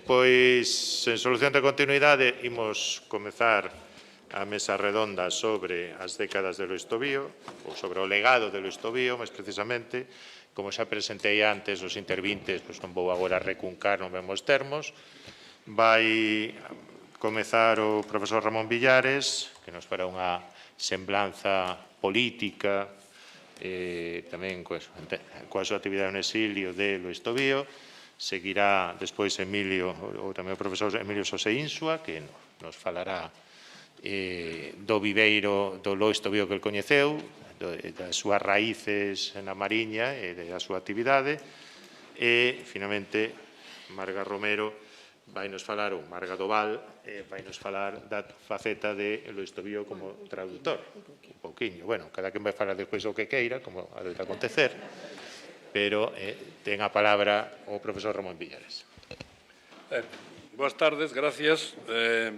Pois, en solución de continuidade, imos comezar a mesa redonda sobre as décadas de Lois Tobío, ou sobre o legado de Lois Tobío, máis precisamente. Como xa presentei antes, os intervintes, pois non vou agora recuncar nos mesmos termos. Vai comezar o profesor Ramón Villares, que nos fará unha semblanza política, tamén coa súa actividade no exilio de Lois Tobío. Seguirá despois Emilio, ou tamén o profesor Emilio Xosé Insua, que nos falará do viveiro do Lois Tobío que el coñeceu, das súas raíces na Mariña e da súa actividade. E, finalmente, Marga Romero vai-nos falar, ou Marga Doval, vai-nos falar da faceta de Lois Tobío como traductor. Un pouquiño. Bueno, cada quen vai falar despois o que queira, como adoita acontecer, pero ten a palabra o profesor Ramón Villares. Boas tardes, gracias. É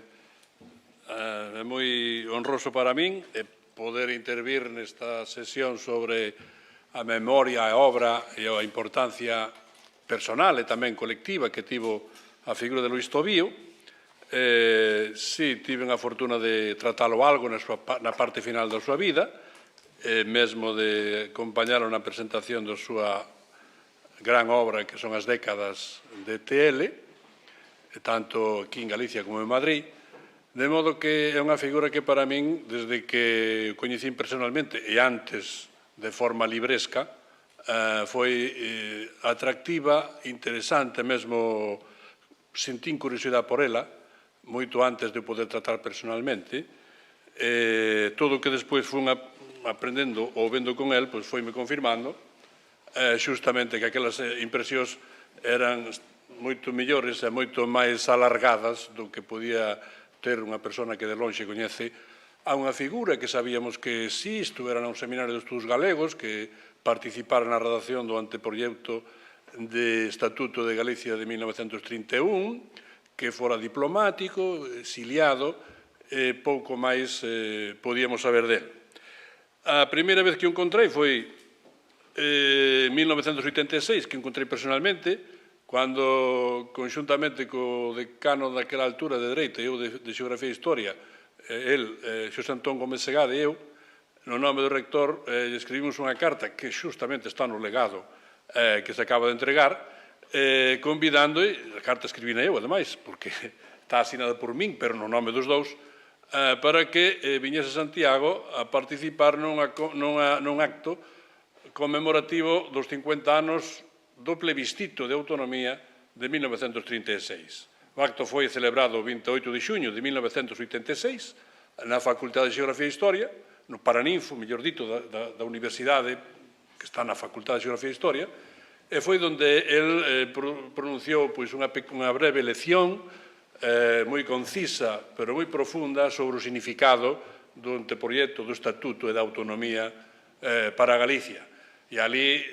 moi honroso para min poder intervir nesta sesión sobre a memoria e a obra e a importancia personal e tamén colectiva que tivo a figura de Lois Tobío. Si, tiven a fortuna de tratalo algo na parte final da súa vida, mesmo de acompañalo na presentación da súa gran obra que son as décadas de TL, tanto aquí en Galicia como en Madrid, de modo que é unha figura que para min, desde que o coñecín personalmente e antes de forma libresca, foi atractiva, interesante, mesmo sentín curiosidade por ela, moito antes de poder tratar personalmente. Todo o que despois fun aprendendo ou vendo con el, pois foi me confirmando xustamente que aquelas impresións eran moito mellores e moito máis alargadas do que podía ter unha persona que de lonxe coñece a unha figura que sabíamos que si estuvera nun seminario de estudos galegos, que participara na redacción do anteproxecto de Estatuto de Galicia de 1931, que fora diplomático, exiliado, pouco máis podíamos saber del. A primeira vez que o encontrei foi en 1986, que encontrei personalmente, cando, conxuntamente co decano daquela altura de Dereito e eu de Xeografía e Historia, el, Xosé Antón Gómez Segade e eu, no nome do rector, escribimos unha carta que xustamente está no legado que se acaba de entregar, convidando, a carta escribina eu, ademais, porque está asinada por min, pero no nome dos dous, para que viñese a Santiago a participar nun acto conmemorativo dos 50 anos do plebiscito de autonomía de 1936. O acto foi celebrado o 28 de xuño de 1986 na Facultade de Xeografía e Historia, no Paraninfo, mellor dito, da Universidade que está na Facultade de Xeografía e Historia, e foi onde el pronunciou unha breve lección moi concisa, pero moi profunda, sobre o significado do anteproxecto do Estatuto e da Autonomía para Galicia. E ali,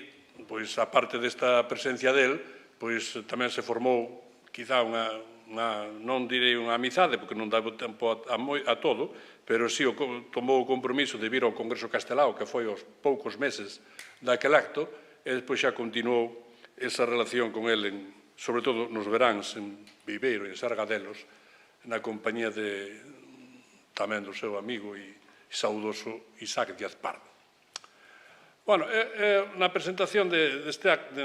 pois, a parte desta presencia del, pois, tamén se formou, quizá, non direi unha amizade, porque non daba tempo a todo, pero si tomou o compromiso de vir ao Congreso Castelao, que foi aos poucos meses daquel acto, e despois xa continuou esa relación con el, sobre todo nos veráns, en Viveiro e en Sargadelos, na compañía tamén do seu amigo e saudoso Isaac Díaz Pardo. Bueno, na presentación deste acto,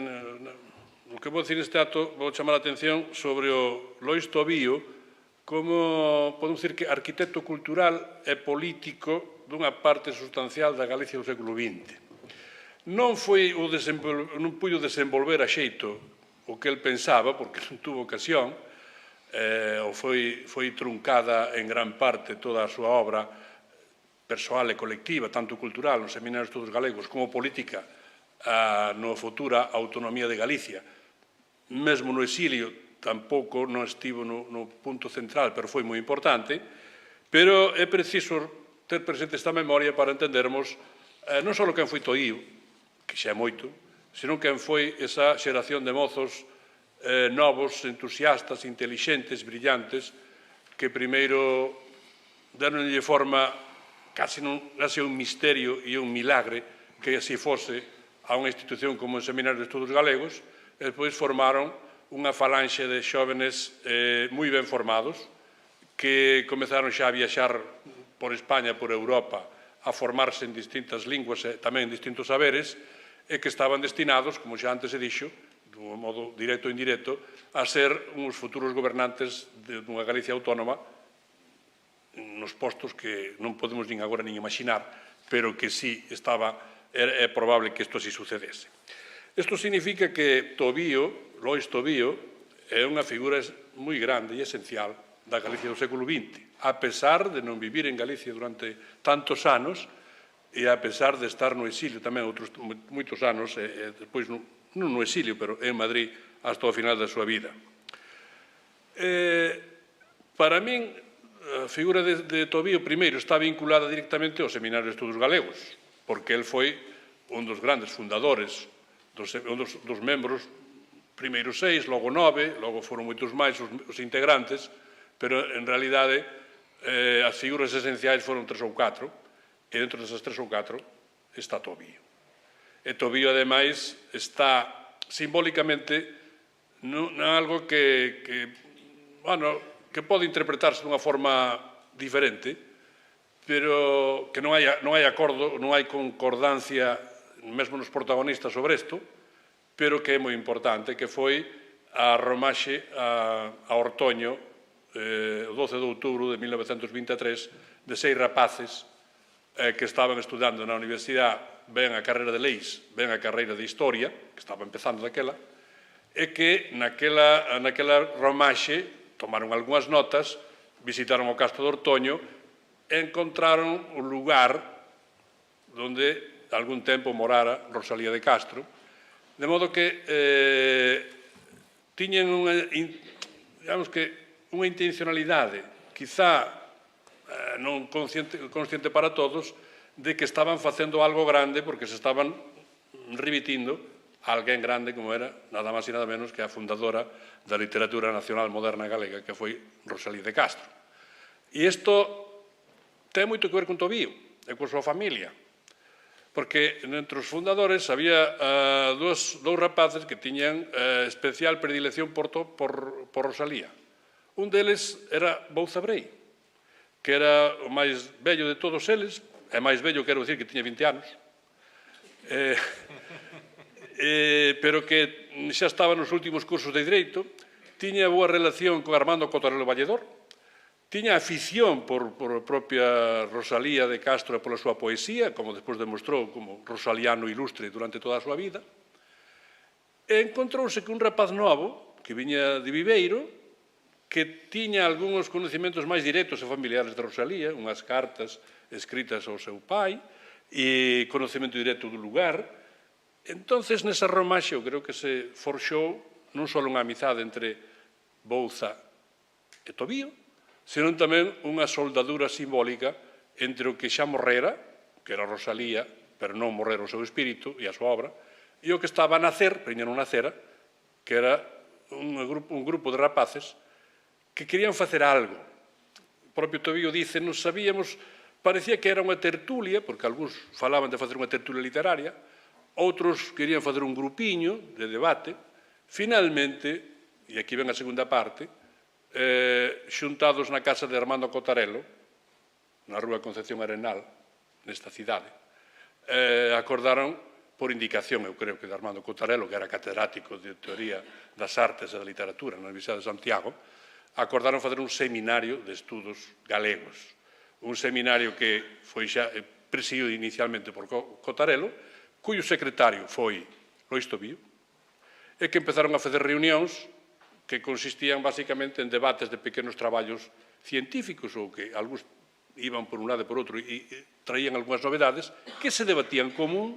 o que vou dicir neste acto, vou chamar a atención sobre o Lois Tobío como, podemos dicir, que arquitecto cultural e político dunha parte sustancial da Galicia do século XX. Non puido desenvolver a xeito o que el pensaba, porque non tuvo ocasión, ou foi truncada en gran parte toda a súa obra persoal e colectiva, tanto cultural, nos seminarios de estudos galegos, como política na futura autonomía de Galicia. Mesmo no exilio, tampouco non estivo no punto central, pero foi moi importante, pero é preciso ter presente esta memoria para entendermos non só quen foi Tobío, que xa é moito, senón quen foi esa xeración de mozos novos, entusiastas, intelixentes, brillantes, que primeiro deronlle forma case un misterio e un milagre que así fose a unha institución como o Seminario de Estudos Galegos, e despois formaron unha falanxe de xóvenes moi ben formados, que comezaron xa a viaxar por España, por Europa, a formarse en distintas linguas e tamén en distintos saberes, e que estaban destinados, como xa antes se dixo, de un modo directo ou indirecto, a ser uns futuros gobernantes dunha Galicia autónoma nos postos que non podemos nin agora nin imaginar, pero que sí é probable que isto así sucedese. Isto significa que Lois Tobío, é unha figura moi grande e esencial da Galicia do século XX, a pesar de non vivir en Galicia durante tantos anos e a pesar de estar no exilio tamén outros moitos anos, e despois non no exilio, pero en Madrid hasta o final da súa vida. Para min, a figura de Tobío, primeiro, está vinculada directamente ao Seminario de Estudos Galegos, porque el foi un dos grandes fundadores, un dos membros, primeiro 6, logo 9, logo foron moitos máis os integrantes, pero en realidade as figuras esenciais foron 3 ou 4, e dentro desas 3 ou 4 está Tobío. E Tobío, ademais, está simbólicamente algo que pode interpretarse dunha forma diferente, pero que non hai acordo, non hai concordancia, mesmo nos protagonistas sobre isto, pero que é moi importante, que foi a romaxe a Ortoño, o 12 de outubro de 1923, de 6 rapaces que estaban estudando na universidade, ben a carreira de Leis, ben a carreira de Historia, que estaba empezando daquela, e que naquela romaxe tomaron algunhas notas, visitaron o Castro de Ortoño e encontraron un lugar onde algún tempo morara Rosalía de Castro, de modo que tiñen unha intencionalidade, quizá non consciente para todos, de que estaban facendo algo grande porque se estaban remitindo a alguén grande como era, nada máis e nada menos, que a fundadora da literatura nacional moderna galega, que foi Rosalía de Castro. E isto ten moito que ver con Tobío e coa súa familia, porque entre os fundadores había dous rapaces que tiñan especial predilección por Rosalía. Un deles era Bouza Brei, que era o máis vello de todos eles, e máis vello quero dicir que tiña 20 anos, pero que xa estaba nos últimos cursos de Direito, tiña boa relación con Armando Cotarelo Valledor, tiña afición por a propia Rosalía de Castro e pola súa poesía, como despois demostrou como rosaliano ilustre durante toda a súa vida, e encontrouse que un rapaz novo, que viña de Viveiro, que tiña algúns conhecimentos máis directos e familiares de Rosalía, unhas cartas escritas ao seu pai, e conhecimento directo do lugar. Entonces, nesa romaxe, eu creo que se forxou non só unha amizade entre Bouza e Tobío, senón tamén unha soldadura simbólica entre o que xa morrera, que era Rosalía, pero non morrera o seu espírito e a súa obra, e o que estaba a nacer, pero non nacera, que era un grupo de rapaces que querían facer algo. O propio Tobío dice, non sabíamos, parecía que era unha tertulia, porque algúns falaban de facer unha tertulia literaria, outros querían facer un grupiño de debate. Finalmente, e aquí ven a segunda parte, xuntados na casa de Armando Cotarelo, na rúa Concepción Arenal, nesta cidade, acordaron, por indicación, eu creo que de Armando Cotarelo, que era catedrático de Teoría das Artes e da Literatura na Universidade de Santiago, acordaron facer un seminario de estudos galegos. Un seminario que foi xa presidido inicialmente por Cotarelo, cuyo secretario foi Lois Tobío, e que empezaron a facer reunións que consistían basicamente en debates de pequenos traballos científicos ou que algúns iban por un lado e por outro e traían algunhas novedades que se debatían común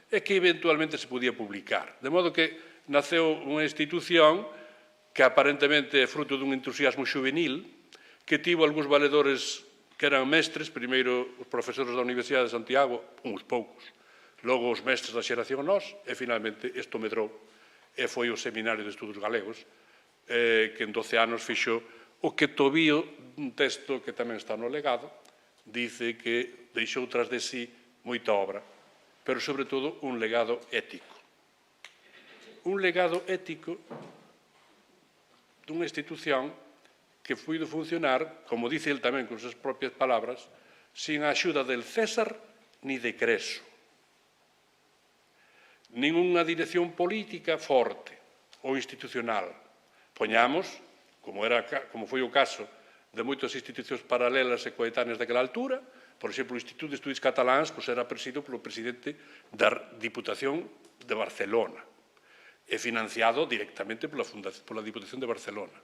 e que eventualmente se podía publicar. De modo que naceu unha institución que aparentemente é fruto dun entusiasmo xuvenil, que tivo algúns valedores que eran mestres, primeiro os profesores da Universidade de Santiago, uns poucos, logo os mestres da xeración nós, e finalmente isto medrou, e foi o Seminario de Estudos Galegos, que en 12 anos fixo o que Tobío, un texto que tamén está no legado, dice que deixou tras de sí moita obra, pero sobre todo un legado ético. Un legado ético dunha institución que puido funcionar, como dice el tamén con súas propias palabras, sin a axuda del César ni de Creso. Nin unha dirección política forte ou institucional. Poñamos, como foi o caso de moitas institucións paralelas e coetáneas daquela altura, por exemplo, o Instituto de Estudis Cataláns era presidido polo presidente da Diputación de Barcelona e financiado directamente pola Diputación de Barcelona.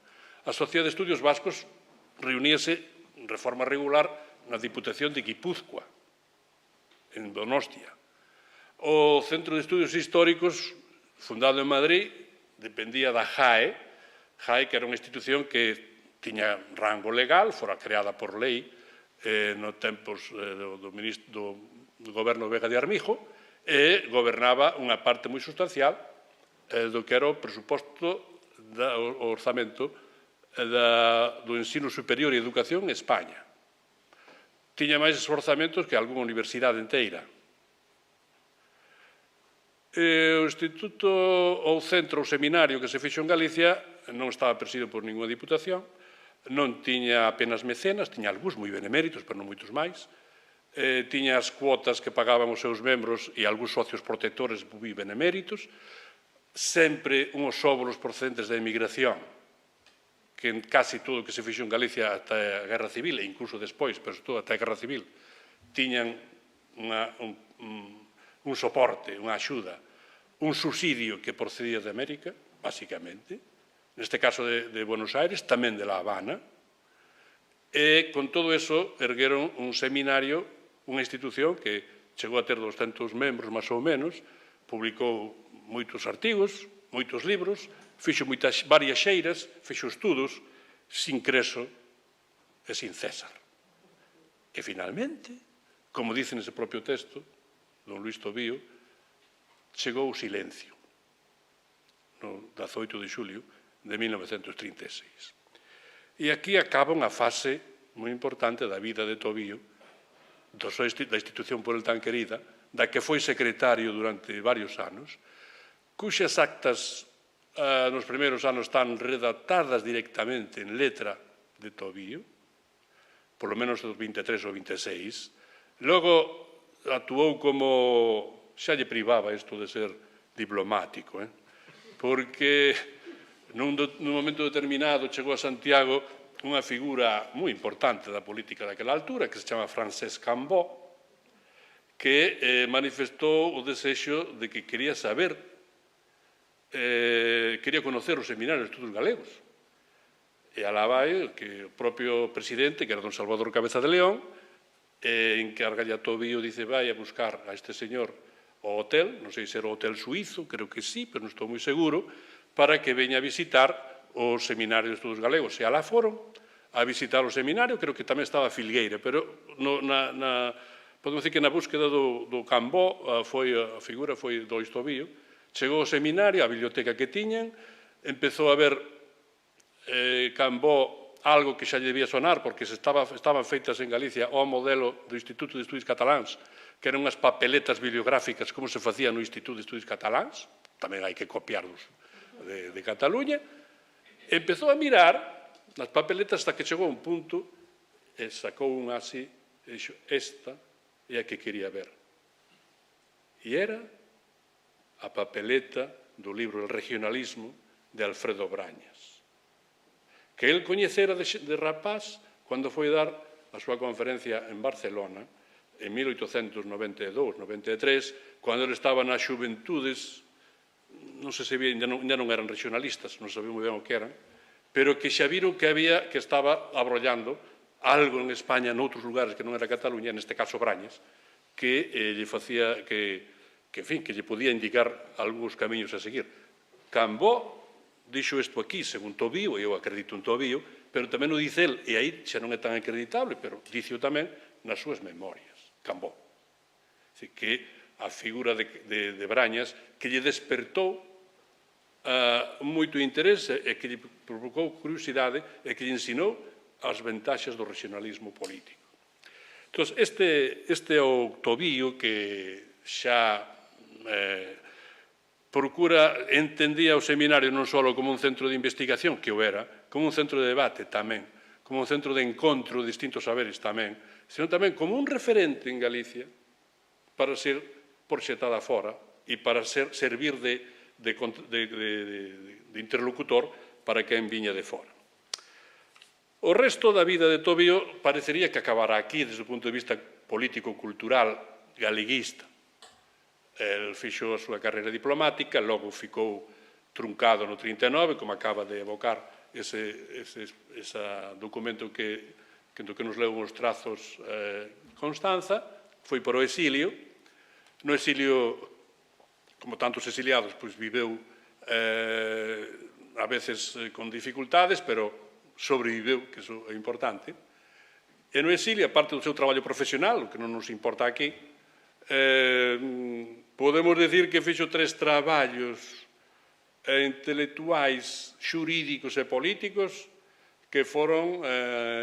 A Sociedade de Estudios Vascos reuníase en reforma regular na Diputación de Guipúzcoa, en Donostia. O Centro de Estudios Históricos, fundado en Madrid, dependía da JAE, que era unha institución que tiña rango legal, fora creada por lei nos tempos do goberno Vega de Armijo, e gobernaba unha parte moi sustancial do que era o presuposto, o orzamento do ensino superior e educación en España. Tiña máis orzamentos que algunha universidade inteira. O instituto, ou centro, ou seminario que se fixo en Galicia non estaba presidido por ninguna diputación, non tiña apenas mecenas, tiña algúns moi beneméritos, pero non moitos máis, tiña as cuotas que pagaban os seus membros e algúns socios protectores moi beneméritos, sempre unhos óvulos procedentes da emigración, que en casi todo o que se fixo en Galicia ata a Guerra Civil, e incluso despois, pero sobre todo ata a Guerra Civil, tiñan un soporte, unha axuda, un subsidio que procedía de América, basicamente, neste caso de Buenos Aires, tamén de La Habana, e con todo eso ergueron un seminario, unha institución que chegou a ter 200 membros, máis ou menos, publicou moitos artigos, moitos libros, fixo varias xeiras, fixo estudos, sin Creso e sin César. E, finalmente, como dice nese propio texto, don Luís Tobío, chegou o silencio, no 18 de xulio de 1936. E aquí acaba unha fase moi importante da vida de Tobío, da institución por el tan querida, da que foi secretario durante varios anos, cuxas actas nos primeiros anos están redactadas directamente en letra de Tobío, polo menos dos 23 ou 26. Logo actuou como, xa lle privaba isto de ser diplomático, porque nun momento determinado chegou a Santiago unha figura moi importante da política daquela altura, que se chama Francesc Cambó, que manifestou o desexo de que quería saber, quería conocer os seminarios de estudos galegos. E alá vai que o propio presidente, que era don Salvador Cabeza de León, encargalle a Tobío, dice, vai a buscar a este señor ao hotel, non sei se era o hotel suizo, creo que sí, pero non estou moi seguro, para que veña a visitar o Seminario de Estudos Galegos. E alá foron a visitar o seminario, creo que tamén estaba Filgueira, pero podemos dicir que na búsqueda do Cambó a figura foi do Tobío. Chegou ao seminario, a biblioteca que tiñan, empezou a ver Cambó algo que xa lle debía sonar, porque estaban feitas en Galicia ao modelo do Instituto de Estudis Cataláns, que eran unhas papeletas bibliográficas como se facía no Instituto de Estudis Cataláns, tamén hai que copiarlos de Cataluña, empezou a mirar nas papeletas hasta que chegou a un punto e sacou unha así e dixo, esta é a que quería ver. E era a papeleta do libro El regionalismo de Alfredo Brañas, que el coñecera de rapaz cando foi dar a súa conferencia en Barcelona en 1892-93, cando ele estaba nas xuventudes, non se sabía, ya non eran regionalistas, non sabía moi ben o que eran, pero que xa viron que estaba abrollando algo en España, noutros lugares que non era Cataluña, neste caso Brañas, que lle facía que lle podía indicar algúns camiños a seguir. Cambó dixo isto aquí, según Tobío, e eu acredito en Tobío, pero tamén o dice el, e aí xa non é tan acreditable, pero dice tamén nas súas memorias, Cambó. Así que a figura de Brañas, que lle despertou moito interese e que lle provocou curiosidade e que lle ensinou as ventaxas do regionalismo político. Entón, este é o Tobío que xa entendía o seminario non só como un centro de investigación, que o era, como un centro de debate tamén, como un centro de encontro de distintos saberes tamén, senón tamén como un referente en Galicia para ser proxetada fora e para servir de interlocutor para quen viña de fora. O resto da vida de Tobío parecería que acabara aquí desde o punto de vista político-cultural galeguista. El fixo a súa carreira diplomática, logo ficou truncado no 39, como acaba de evocar ese documento que nos leu uns trazos Constanza, foi para o exilio. No exilio, como tantos exiliados, pois viveu a veces con dificultades, pero sobreviveu, que iso é importante. E no exilio, aparte do seu traballo profesional, o que non nos importa aquí, podemos decir que fixo 3 traballos intelectuais, xurídicos e políticos que foron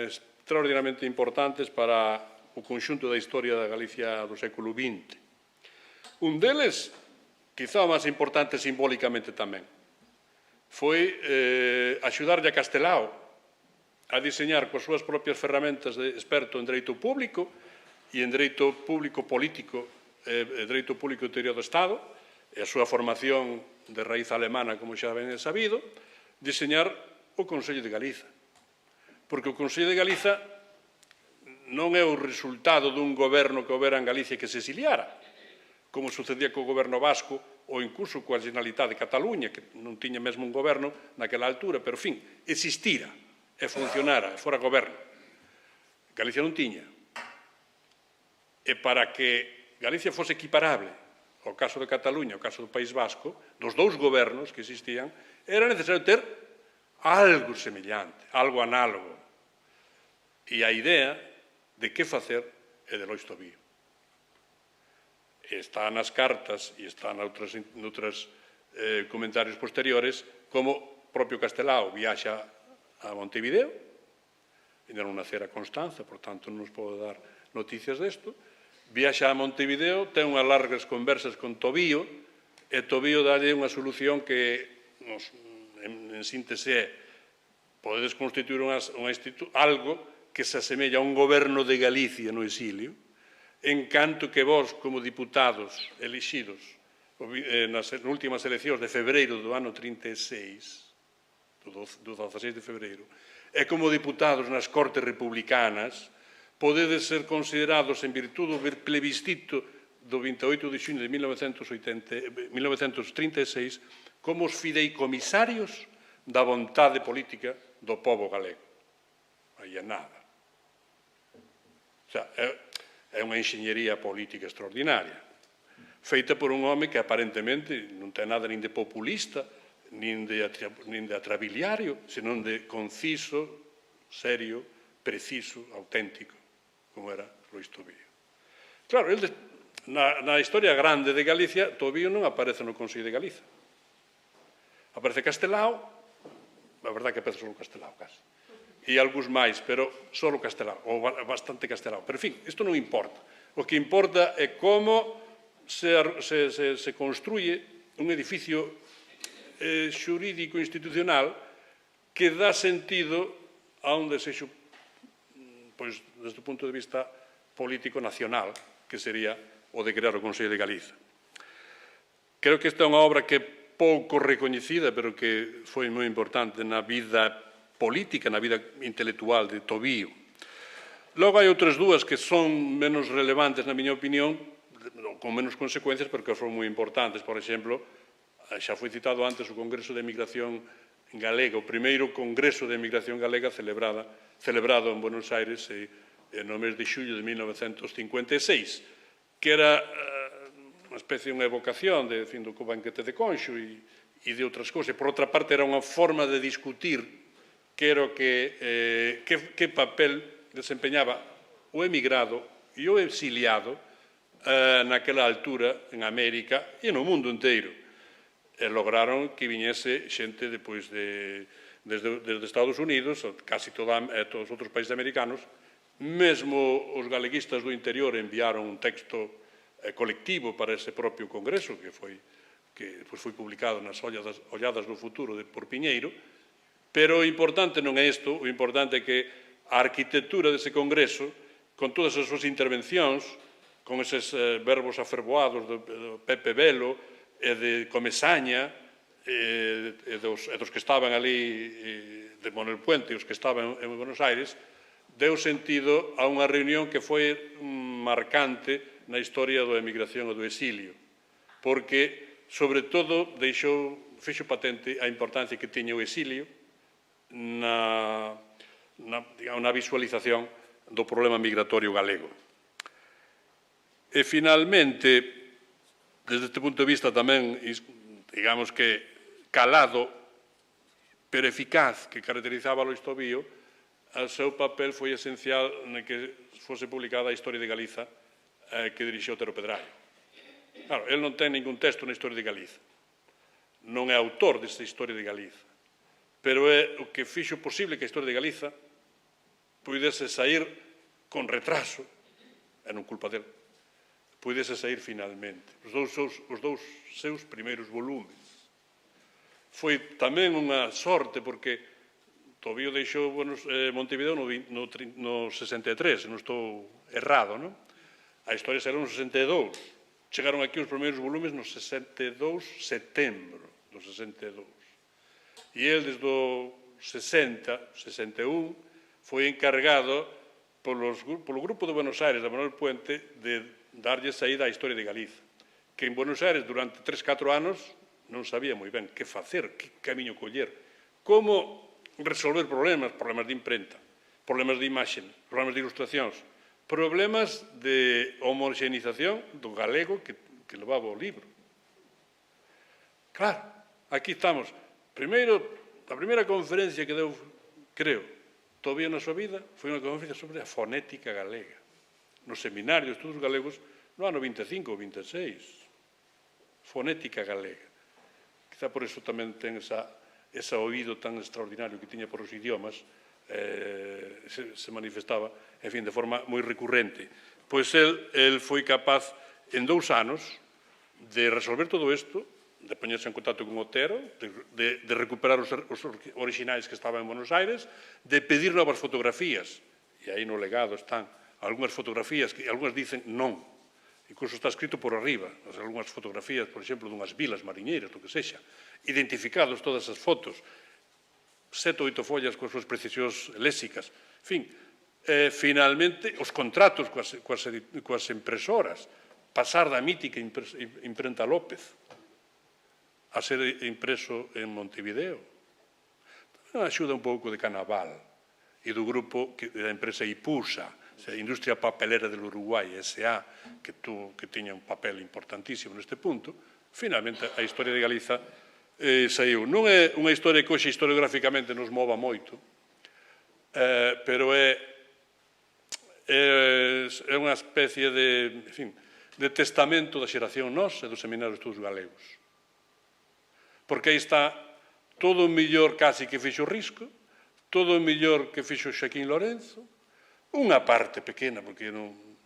extraordinariamente importantes para o conxunto da historia da Galicia do século XX. Un deles, quizá o máis importante simbólicamente tamén, foi axudarlle a Castelao a diseñar coas súas propias ferramentas de experto en dereito público e en dereito público político e dereito público interior do Estado, e a súa formación de raíz alemana, como xa ben é sabido, diseñar o Consello de Galiza. Porque o Consello de Galiza non é o resultado dun goberno que houbera en Galicia que se exiliara, como sucedía co goberno vasco ou incluso coa Generalitat de Cataluña, que non tiña mesmo un goberno naquela altura, pero, en fin, existira e funcionara, e fora goberno. Galicia non tiña. E para que Galicia fose equiparable ao caso de Cataluña, ao caso do País Vasco, dos 2 gobernos que existían, era necesario ter algo semellante, algo análogo. E a idea de que facer é de Lois Tobío. Está nas cartas e está noutros comentarios posteriores como propio Castelao viaxa a Montevideo, ainda non nacera Constanza, por tanto non nos pode dar noticias desto, viaxa a Montevideo, ten unhas largas conversas con Tobío, e Tobío dalle unha solución que, en síntese, é podedes constituir algo que se asemella a un goberno de Galicia no exilio, en canto que vos, como diputados elixidos nas últimas eleccións de febreiro do ano 36, do 16 de febreiro, e como diputados nas Cortes Republicanas, podedes ser considerados en virtude do plebiscito do 28 de xuño de 1936 como os fideicomisarios da vontade política do pobo galego. Aí é nada. O sea, é unha enxeñería política extraordinaria, feita por un home que aparentemente non ten nada nin de populista, nin de atrabiliario, senón de conciso, serio, preciso, auténtico, como era Lois Tobío. Claro, na historia grande de Galicia, Tobío non aparece no Consello de Galiza. Aparece Castelao, a verdade que aparece só Castelao, casi. E algúns máis, pero só Castelao, ou bastante Castelao. Pero, en fin, isto non importa. O que importa é como se construye un edificio xurídico institucional que dá sentido a un desexo, pois, desde o punto de vista político nacional, que sería o de crear o Consello de Galiza. Creo que esta é unha obra que é pouco recoñecida, pero que foi moi importante na vida política, na vida intelectual de Tobío. Logo hai outras dúas que son menos relevantes, na miña opinión, con menos consecuencias, pero que foron moi importantes. Por exemplo, xa foi citado antes o Congreso de Emigración Galega, o primeiro Congreso de Emigración Galega celebrado en Buenos Aires no mes de xullo de 1956, que era unha especie de unha evocación do banquete de Conxo e de outras cousas. Por outra parte, era unha forma de discutir que papel desempeñaba o emigrado e o exiliado naquela altura en América e no mundo inteiro. E lograron que viñese xente desde Estados Unidos, casi todos os outros países americanos, mesmo os galeguistas do interior enviaron un texto colectivo para ese propio Congreso, que foi que foi publicado nas Olladas do Futuro por Piñeiro, pero o importante non é isto, o importante é que a arquitectura dese congreso, con todas as súas intervencións, con eses verbos afervoados do Pepe Velo e de Comesaña, e dos que estaban ali de Manuel Puente e os que estaban en Buenos Aires, deu sentido a unha reunión que foi marcante na historia da emigración e do exilio, porque, sobre todo, fixo patente a importancia que tiña o exilio na visualización do problema migratorio galego. E, finalmente, desde este punto de vista tamén, digamos que calado, pero eficaz, que caracterizaba o Loistobío, o seu papel foi esencial en que fose publicada a Historia de Galiza que dirixiu Otero Pedraio. Claro, el non ten ningún texto na Historia de Galiza, non é autor desta Historia de Galiza, pero é o que fixo posible que a Historia de Galiza pudese sair con retraso, e non culpa dele, pudese sair finalmente. Os dous seus primeiros volumes. Foi tamén unha sorte, porque Tobío deixou Montevideo no 63, non estou errado, non? A historia será no 62. Chegaron aquí os primeiros volumes no 62, setembro do 62. E el, desde o 60, 61, foi encargado polo Grupo de Buenos Aires, de Manuel Puente, de darlle saída á Historia de Galiza, que en Buenos Aires durante 3-4 anos non sabía moi ben que facer, que camiño coller, como resolver problemas de imprenta, problemas de imaxen, problemas de ilustracións, problemas de homoxenización do galego que levaba o libro. Claro, aquí estamos. Primeiro, a primeira conferencia que deu, creo, Tobío na súa vida, foi unha conferencia sobre a fonética galega, no seminario de estudos galegos no ano 25 ou 26. Fonética galega. Quizá por eso tamén ten ese oído tan extraordinario que tiña por os idiomas, se manifestaba, en fin, de forma moi recurrente. Pois el foi capaz, en 2 anos, de resolver todo isto, de poñerse en contacto con Otero, de recuperar os orixinais que estaban en Buenos Aires, de pedir novas fotografías. E aí no legado están algunhas fotografías que algunhas dicen non. Incluso está escrito por arriba, algunhas fotografías, por exemplo, dunhas vilas mariñeiras, do que sexa, identificados todas as fotos, 7 ou 8 follas coas súas precisións léxicas. En fin, finalmente, os contratos coas impresoras, pasar da mítica imprenta López a ser impreso en Montevideo. Tamén axuda un pouco de Canaval e do grupo da empresa Ipusa, a Industria Papelera del Uruguai, S.A., que tiña un papel importantísimo neste punto. Finalmente, a Historia de Galiza saiu. Non é unha historia que hoxe historiográficamente nos mova moito, pero é unha especie de testamento da xeración nosa e do Seminario de Estudos Galegos. Porque aí está todo o mellor casi que fixo Risco, todo o mellor que fixo Xaquín Lorenzo, unha parte pequena, porque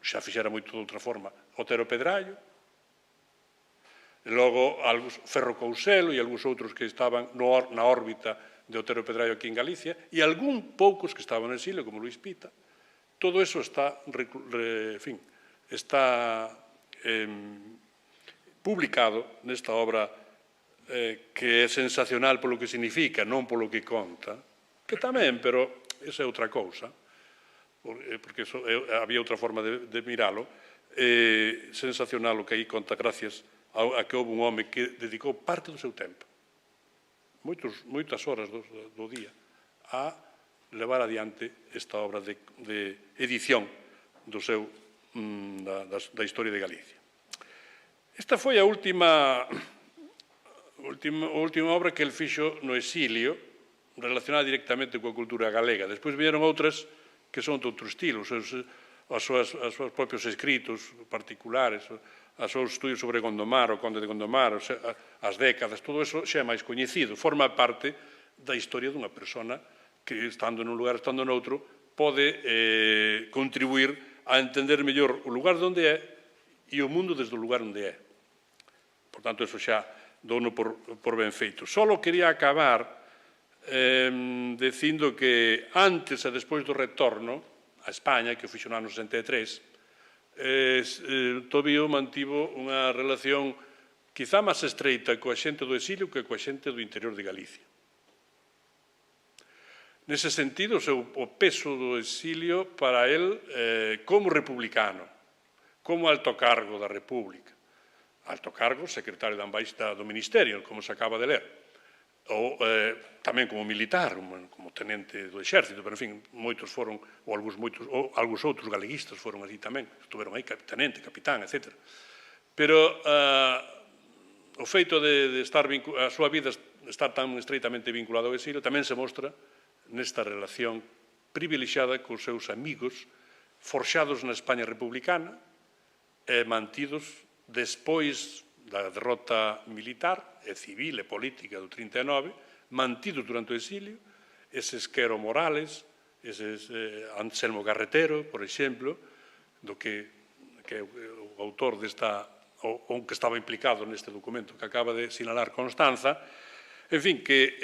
xa fixera moito de outra forma, Otero Pedraio, e logo Ferro Couselo e algúns outros que estaban na órbita de Otero Pedraio aquí en Galicia, e algún poucos que estaban en exilio, como Luis Pita. Todo eso está publicado nesta obra que é sensacional polo que significa, non polo que conta, que tamén, pero esa é outra cousa, porque había outra forma de miralo, sensacional o que aí conta gracias a que houve un home que dedicou parte do seu tempo, moitas horas do día, a levar adiante esta obra de edición da Historia de Galicia. Esta foi a última obra que el fixo no exilio, relacionada directamente coa cultura galega. Despois vieron outras que son de outro estilo, os seus propios escritos particulares, os seus estudios sobre Gondomar, o Conde de Gondomar, as décadas, todo eso xa é máis coñecido. Forma parte da historia dunha persona que, estando nun lugar, estando noutro, pode contribuir a entender mellor o lugar onde é e o mundo desde o lugar onde é. Por tanto, eso xa douno por ben feito. Solo quería acabar dicindo que antes e despois do retorno a España, que o fixo no ano 63, Tobío mantivo unha relación quizá máis estreita coa xente do exilio que coa xente do interior de Galicia. Nese sentido, o peso do exilio para el como republicano, como alto cargo da República, alto cargo, secretario do Ministerio, como se acaba de ler, ou tamén como militar, como tenente do exército, pero, en fin, moitos foron, ou algúns outros galeguistas foron así tamén, estuveron aí tenente, capitán, etc. Pero o feito de estar a súa vida estar tan estreitamente vinculada ao exilio tamén se mostra nesta relación privilexiada cos seus amigos forxados na España republicana e mantidos despois da derrota militar e civil e política do 39, mantidos durante o exilio, eses Quero Morales, eses Anselmo Carretero, por exemplo, do que é o autor desta, ou que estaba implicado neste documento que acaba de sinalar Constanza. En fin, que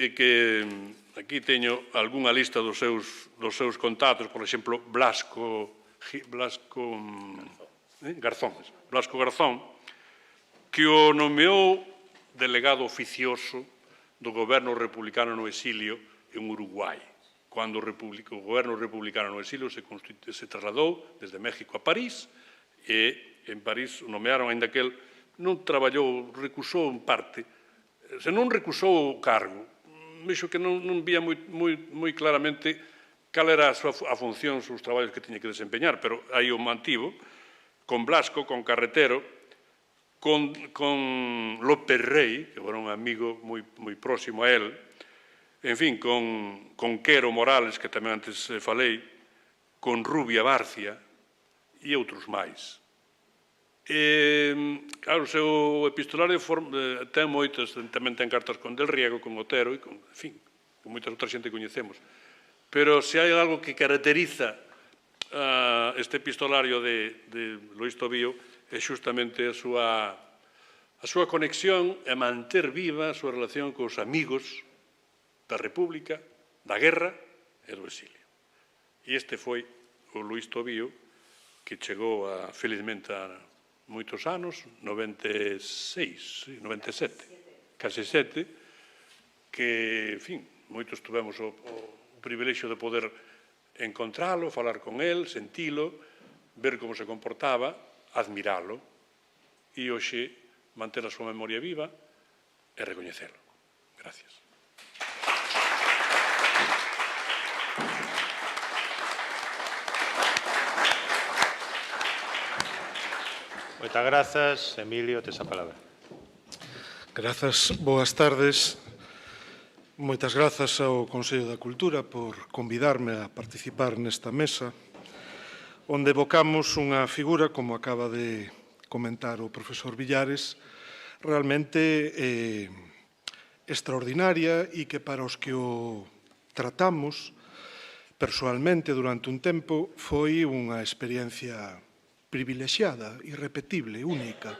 aquí teño algunha lista dos seus contactos, por exemplo, Blasco Garzón, que o nomeou delegado oficioso do goberno republicano no exilio en Uruguai, cando o goberno republicano no exilio se trasladou desde México a París, e en París o nomearon, ainda que el non traballou, recusou en parte, se non recusou o cargo, vexo que non vía moi claramente cal era a función, os traballos que tiña que desempeñar, pero aí o mantivo, con Blasco, con Carretero, con López Rey, que era un amigo moi próximo a él, en fin, con Quero Morales, que tamén antes falei, con Rubia Barcia e outros máis. Claro, o seu epistolario ten moitas, tamén ten cartas con Del Riego, con Otero, e con moita outra xente que coñecemos. Pero se hai algo que caracteriza este epistolario de Luís Tobío é justamente a súa conexión e manter viva a súa relación cos amigos da República, da guerra e do exilio. E este foi o Luís Tobío que chegou felizmente a moitos anos, 96, 97, case 7, que, en fin, moitos tuvemos o privilexio de poder encontralo, falar con el, sentilo, ver como se comportaba, admiralo, e hoxe manter a súa memoria viva e recoñecelo. Gracias. Moitas grazas. Emilio, tes a palabra. Grazas, boas tardes. Moitas grazas ao Consello da Cultura por convidarme a participar nesta mesa, onde evocamos unha figura, como acaba de comentar o profesor Villares, realmente extraordinaria e que para os que o tratamos persoalmente durante un tempo foi unha experiencia privilexiada, irrepetible, única,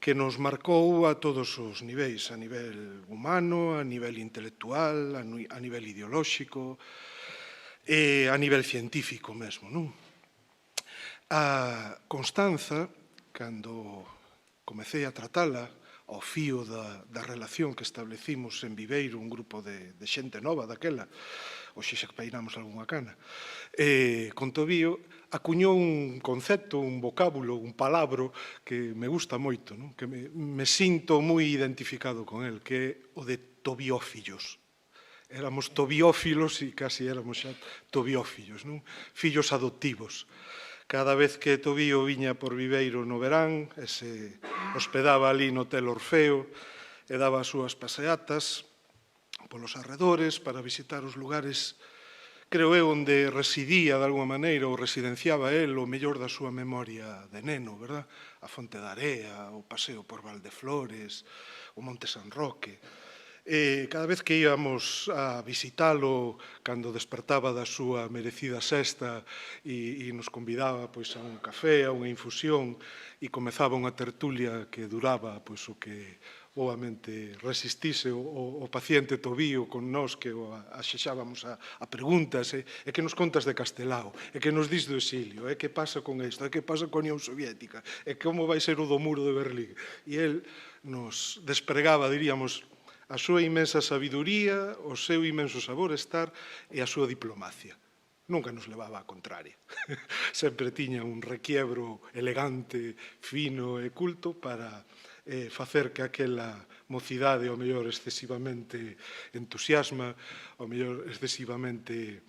que nos marcou a todos os niveis, a nivel humano, a nivel intelectual, a nivel ideolóxico e a nivel científico mesmo, non? A Constanza, cando comecei a tratala ao fío da relación que establecimos en Viveiro, un grupo de xente nova daquela, hoxe xa peiramos algunha cana, con Tobío, acuñou un concepto, un vocábulo, un palabro que me gusta moito, non? Que me sinto moi identificado con el, que é o de tobiófilos. Éramos tobiófilos e casi éramos xa tobiófilos, non? Fillos adoptivos. Cada vez que Tobío viña por Viveiro no verán, e se hospedaba ali no Hotel Orfeo, e daba as súas paseatas polos arredores para visitar os lugares, creo eu, onde residía de alguma maneira ou residenciaba el o mellor da súa memoria de neno, verdad? A Fonte da Area, o paseo por Valdeflores, o Monte San Roque. Cada vez que íamos a visitalo, cando despertaba da súa merecida sesta e nos convidaba a un café, a unha infusión, e comezaba unha tertulia que duraba o boamente resistise o paciente Tobío con nós que o axexábamos a preguntas, e que nos contas de Castelao, e que nos dis do exilio, e que pasa con isto, e que pasa coa Unión Soviética, e como vai ser o do muro de Berlín. E el nos despregaba, diríamos, a súa inmensa sabiduría, o seu inmenso saborestar e a súa diplomacia. Nunca nos levaba a contraria. Sempre tiña un requiebro elegante, fino e culto para facer que aquela mocidade, ao mellor excesivamente entusiasma, ao mellor excesivamente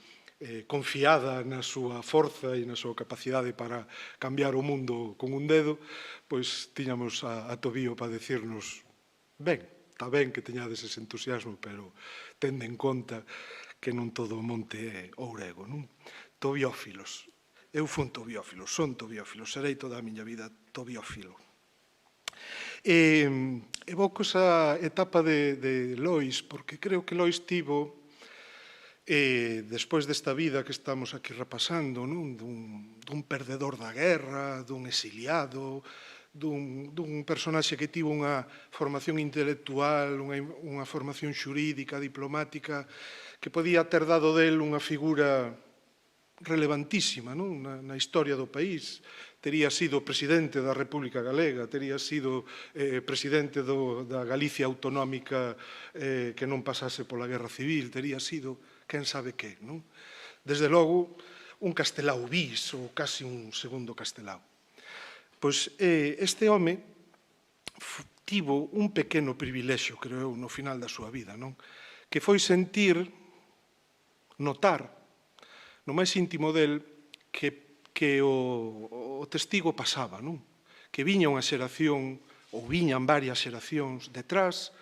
confiada na súa forza e na súa capacidade para cambiar o mundo con un dedo, pois tiñamos a Tobío para decirnos: ben, está ben que teñades ese entusiasmo, pero tende en conta que non todo o monte é ourego, non? Tobiófilos. Eu fun tobiófilo, son tobiófilo, serei toda a miña vida tobiófilo. E evoco esa etapa de Lois, porque creo que Lois tivo, despois desta vida que estamos aquí repasando, dun perdedor da guerra, dun exiliado, dun personaxe que tivo unha formación intelectual, unha formación xurídica, diplomática, que podía ter dado del unha figura relevantísima na historia do país. Tería sido presidente da República Galega, tería sido presidente da Galicia autonómica que non pasase pola Guerra Civil, tería sido quen sabe que, non? Desde logo, un Castelao bis, ou casi un segundo Castelao. Pois este home tivo un pequeno privilexio, creo eu, no final da súa vida, non? Que foi sentir, notar, no máis íntimo del, que o testigo pasaba, non? Que viña unha xeración, ou viñan varias xeracións detrás,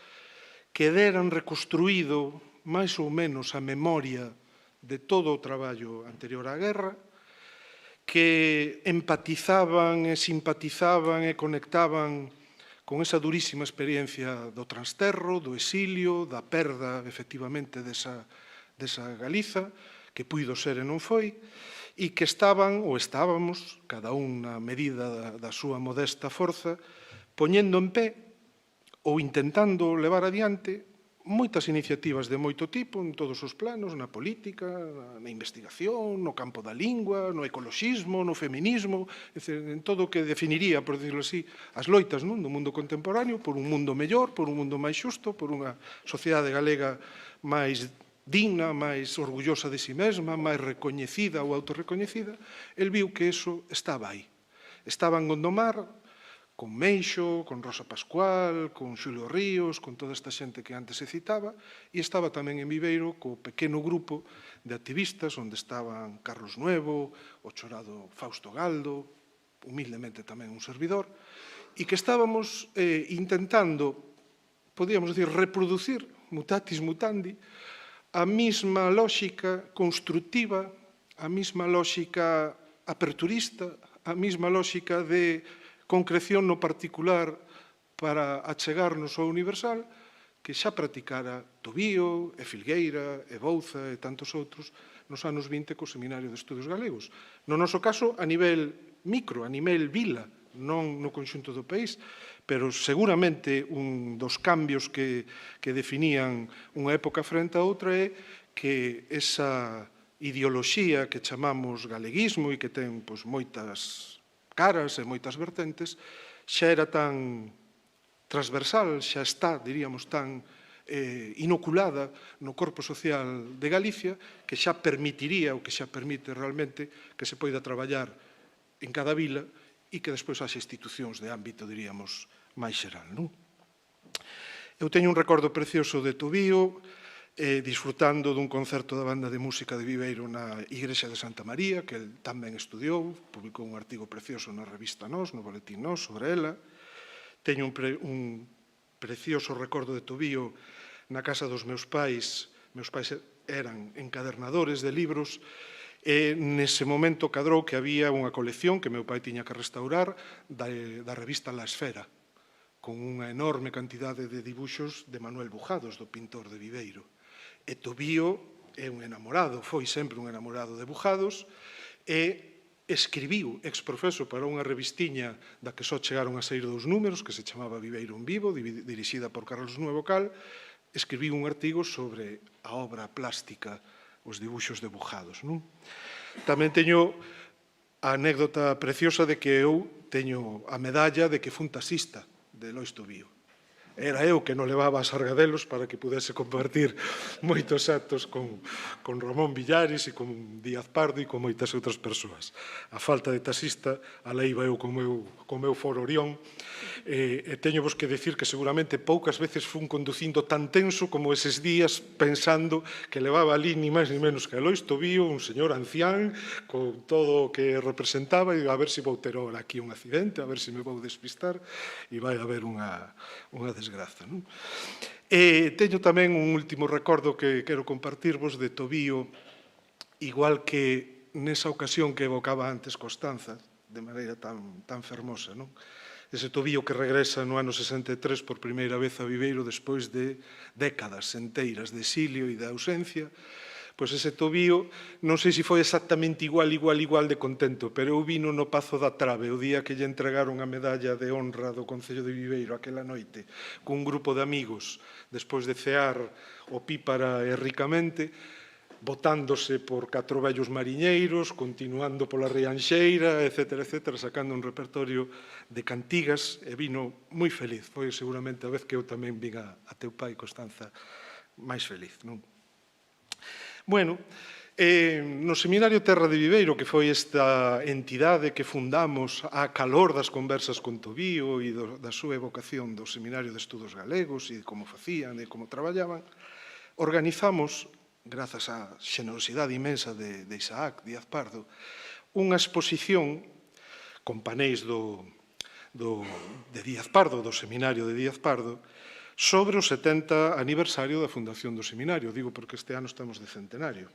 que deran reconstruído máis ou menos a memoria de todo o traballo anterior á guerra, que empatizaban e simpatizaban e conectaban con esa durísima experiencia do transterro, do exilio, da perda, efectivamente, desa Galiza, que puido ser e non foi, e que estaban, ou estábamos, cada un na medida da súa modesta forza, poñendo en pé ou intentando levar adiante moitas iniciativas de moito tipo en todos os planos, na política, na investigación, no campo da lingua, no ecoloxismo, no feminismo, en todo o que definiría, por decirlo así, as loitas do mundo contemporáneo por un mundo mellor, por un mundo máis xusto, por unha sociedade galega máis digna, máis orgullosa de si mesma, máis recoñecida ou autorrecoñecida. El viu que eso estaba aí. Estaba en Gondomar, con Meixo, con Rosa Pascual, con Xulio Ríos, con toda esta xente que antes se citaba, e estaba tamén en Viveiro co pequeno grupo de activistas onde estaban Carlos Nuevo, o chorado Fausto Galdo, humildemente tamén un servidor, e que estábamos intentando, podíamos decir, reproducir, mutatis mutandi, a mesma lóxica constructiva, a mesma lóxica aperturista, a mesma lóxica de concreción no particular para achegarnos ao universal que xa practicara Tobío, e Filgueira, e Bouza e tantos outros nos anos 20 co Seminario de Estudos Galegos. No noso caso, a nivel micro, a nivel vila, non no conxunto do país, pero seguramente un dos cambios que definían unha época frente a outra é que esa ideoloxía que chamamos galeguismo e que ten moitas caras e moitas vertentes, xa era tan transversal, xa está, diríamos, tan inoculada no corpo social de Galicia, que xa permitiría, ou que xa permite realmente, que se poida traballar en cada vila e que despois haxe institucións de ámbito, diríamos, máis xeral. Eu teño un recordo precioso de Tobío, disfrutando dun concerto da banda de música de Viveiro na Igrexa de Santa María, que el tamén estudiou, publicou un artigo precioso na revista Nós, no boletín Nós, sobre ela. Teño un precioso recordo de Tobío na casa dos meus pais. Meus pais eran encadernadores de libros, e nese momento cadrou que había unha colección que meu pai tiña que restaurar da revista La Esfera, con unha enorme cantidade de dibuxos de Manuel Bujados, do pintor de Viveiro. E Tobío é un enamorado, foi sempre un enamorado de Bujados, e escribiu exprofeso para unha revistiña da que só chegaron a sair 2 números, que se chamaba Viveiro en Vivo, dirixida por Carlos Nuevo Cal, escribiu un artigo sobre a obra plástica, os dibuixos debujados. Non? Tamén teño a anécdota preciosa de que eu teño a medalla de que fun taxista de Lois Tobío. Era eu que non levaba a Sargadelos para que pudese compartir moitos actos con Ramón Villares e con Díaz Pardo e con moitas outras persoas. A falta de taxista, a leiba eu con meu Ford Orión, e teño vos que decir que seguramente poucas veces fun conducindo tan tenso como eses días pensando que levaba ali ni máis ni menos que a Lois Tobío, un señor ancián, con todo o que representaba, e a ver se vou ter ahora aquí un accidente, a ver se me vou despistar, e vai haber unha desgraza. Non? E teño tamén un último recordo que quero compartirvos de Tobío, igual que nesa ocasión que evocaba antes Constanza, de maneira tan fermosa. Non? Ese Tobío que regresa no ano 63 por primeira vez a Viveiro despois de décadas enteiras de exilio e de ausencia. Pois ese Tobío, non sei se foi exactamente igual de contento, pero eu vino no Pazo da Trave o día que lle entregaron a medalla de honra do Concello de Viveiro aquela noite, cun grupo de amigos, despois de cear o pípara e ricamente, botándose por 4 vellos mariñeiros, continuando pola Rianxeira, etc., sacando un repertorio de cantigas, e vino moi feliz. Foi seguramente a vez que eu tamén vin a teu pai, Constanza, máis feliz. Non? Bueno, no Seminario Terra de Viveiro, que foi esta entidade que fundamos a calor das conversas con Tobío e da súa evocación do Seminario de Estudos Galegos e de como facían e como traballaban, organizamos, grazas á xenerosidade inmensa de Isaac Díaz Pardo, unha exposición con paneis de Díaz Pardo, do Seminario de Díaz Pardo, sobre o 70 aniversario da fundación do Seminario. Digo porque este ano estamos de centenario.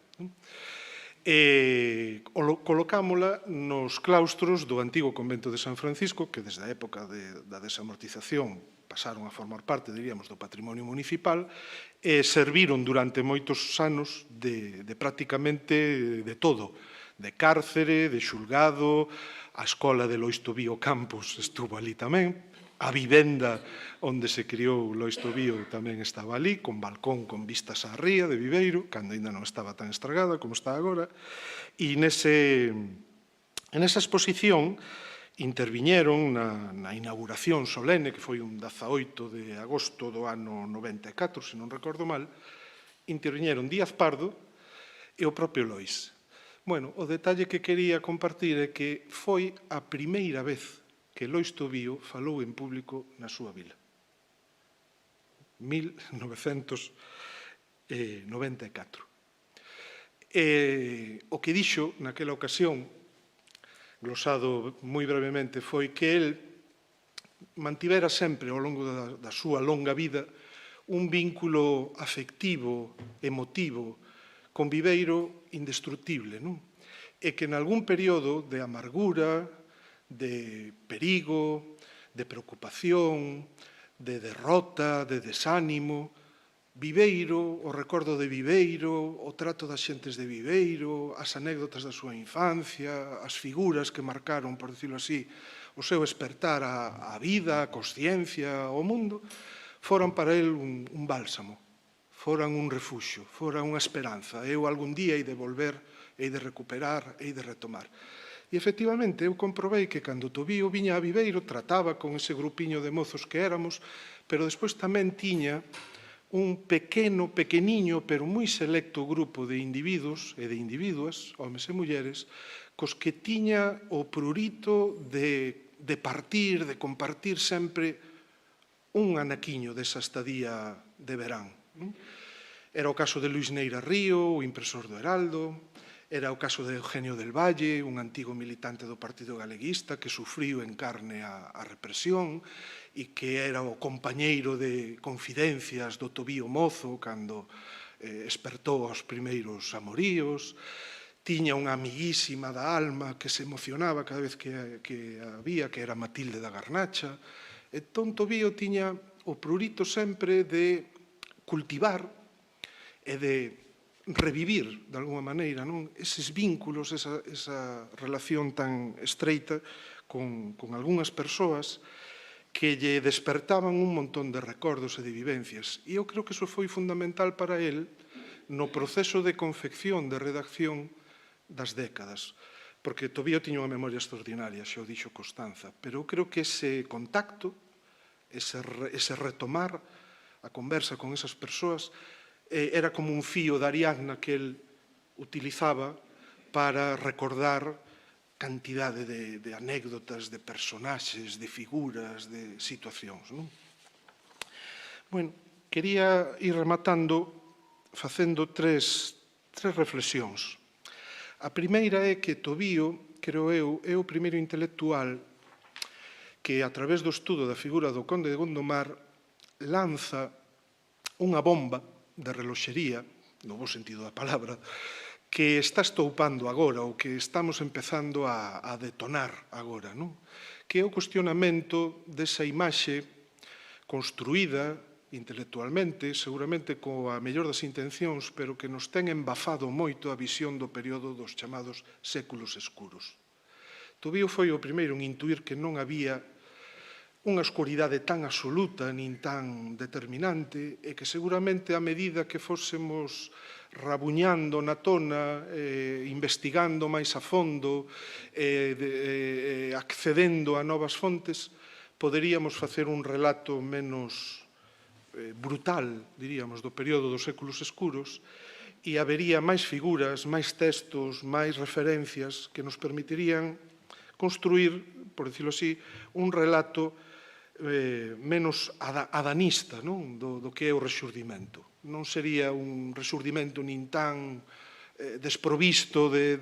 Colocámola nos claustros do antigo convento de San Francisco, que desde a época da desamortización pasaron a formar parte, diríamos, do patrimonio municipal, e serviron durante moitos anos de prácticamente de todo, de cárcere, de xulgado, a escola de Lois Tobío Campos estuvo ali tamén, a vivenda onde se criou Lois Tobío tamén estaba ali, con balcón con vistas á ría de Viveiro, cando ainda non estaba tan estragada como está agora, e nesa exposición interviñeron na inauguración solene, que foi un 18 de agosto do ano 94, se non recordo mal, interviñeron Díaz Pardo e o propio Lois. Bueno, o detalle que quería compartir é que foi a primeira vez que Lois Tobío falou en público na súa vila. 1994. O que dixo naquela ocasión, glosado moi brevemente, foi que el mantivera sempre ao longo da súa longa vida un vínculo afectivo, emotivo, con Viveiro indestructible, non? E que en algún período de amargura, de perigo, de preocupación, de derrota, de desánimo, Viveiro, o recordo de Viveiro, o trato das xentes de Viveiro, as anécdotas da súa infancia, as figuras que marcaron, por decirlo así, o seu espertar á vida, á consciencia, ao mundo, foran para el un bálsamo, foran un refuxo, foran unha esperanza. Eu algún día hei de volver, hei de recuperar, hei de retomar. E, efectivamente, eu comprobei que cando Tobío viña a Viveiro trataba con ese grupiño de mozos que éramos, pero despois tamén tiña un pequeniño, pero moi selecto grupo de individuos e de individuas, homes e mulleres, cos que tiña o prurito de partir, de compartir sempre un anaquiño desa estadía de verán. Era o caso de Luis Neira Río, o impresor do Heraldo. Era o caso de Eugenio del Valle, un antigo militante do Partido Galeguista que sufriu en carne a represión e que era o compañeiro de confidencias do Tobío mozo cando espertou aos primeiros amoríos. Tiña unha amiguísima da alma que se emocionaba cada vez que había, que era Matilde da Garnacha. Entón Tobío tiña o prurito sempre de cultivar e de revivir, de alguma maneira, non? Eses vínculos, esa relación tan estreita con algunhas persoas que lle despertaban un montón de recordos e de vivencias. E eu creo que iso foi fundamental para él no proceso de confección, de redacción das décadas. Porque Tobío tiña unha memoria extraordinaria, xa o dixo Constanza, pero eu creo que ese contacto, ese retomar a conversa con esas persoas, era como un fío de Ariadna que el utilizaba para recordar cantidade de anécdotas, de personaxes, de figuras, de situacións. Non? Bueno, quería ir rematando facendo tres reflexións. A primeira é que Tobío, creo eu, é o primeiro intelectual que, a través do estudo da figura do Conde de Gondomar, lanza unha bomba de reloxería, no bo sentido da palabra, que está estoupando agora, ou que estamos empezando a detonar agora, non? Que é o cuestionamento desa imaxe construída intelectualmente, seguramente coa mellor das intencións, pero que nos ten embafado moito a visión do período dos chamados séculos escuros. Tobío foi o primeiro en intuir que non había unha escuridade tan absoluta nin tan determinante e que seguramente a medida que fósemos rabuñando na tona, investigando máis a fondo, accedendo a novas fontes, poderíamos facer un relato menos brutal, diríamos, do período dos séculos escuros e habería máis figuras, máis textos, máis referencias que nos permitirían construir, por dicirlo así, un relato menos adanista, non? Do que é o rexurdimento. Non sería un rexurdimento nin tan desprovisto de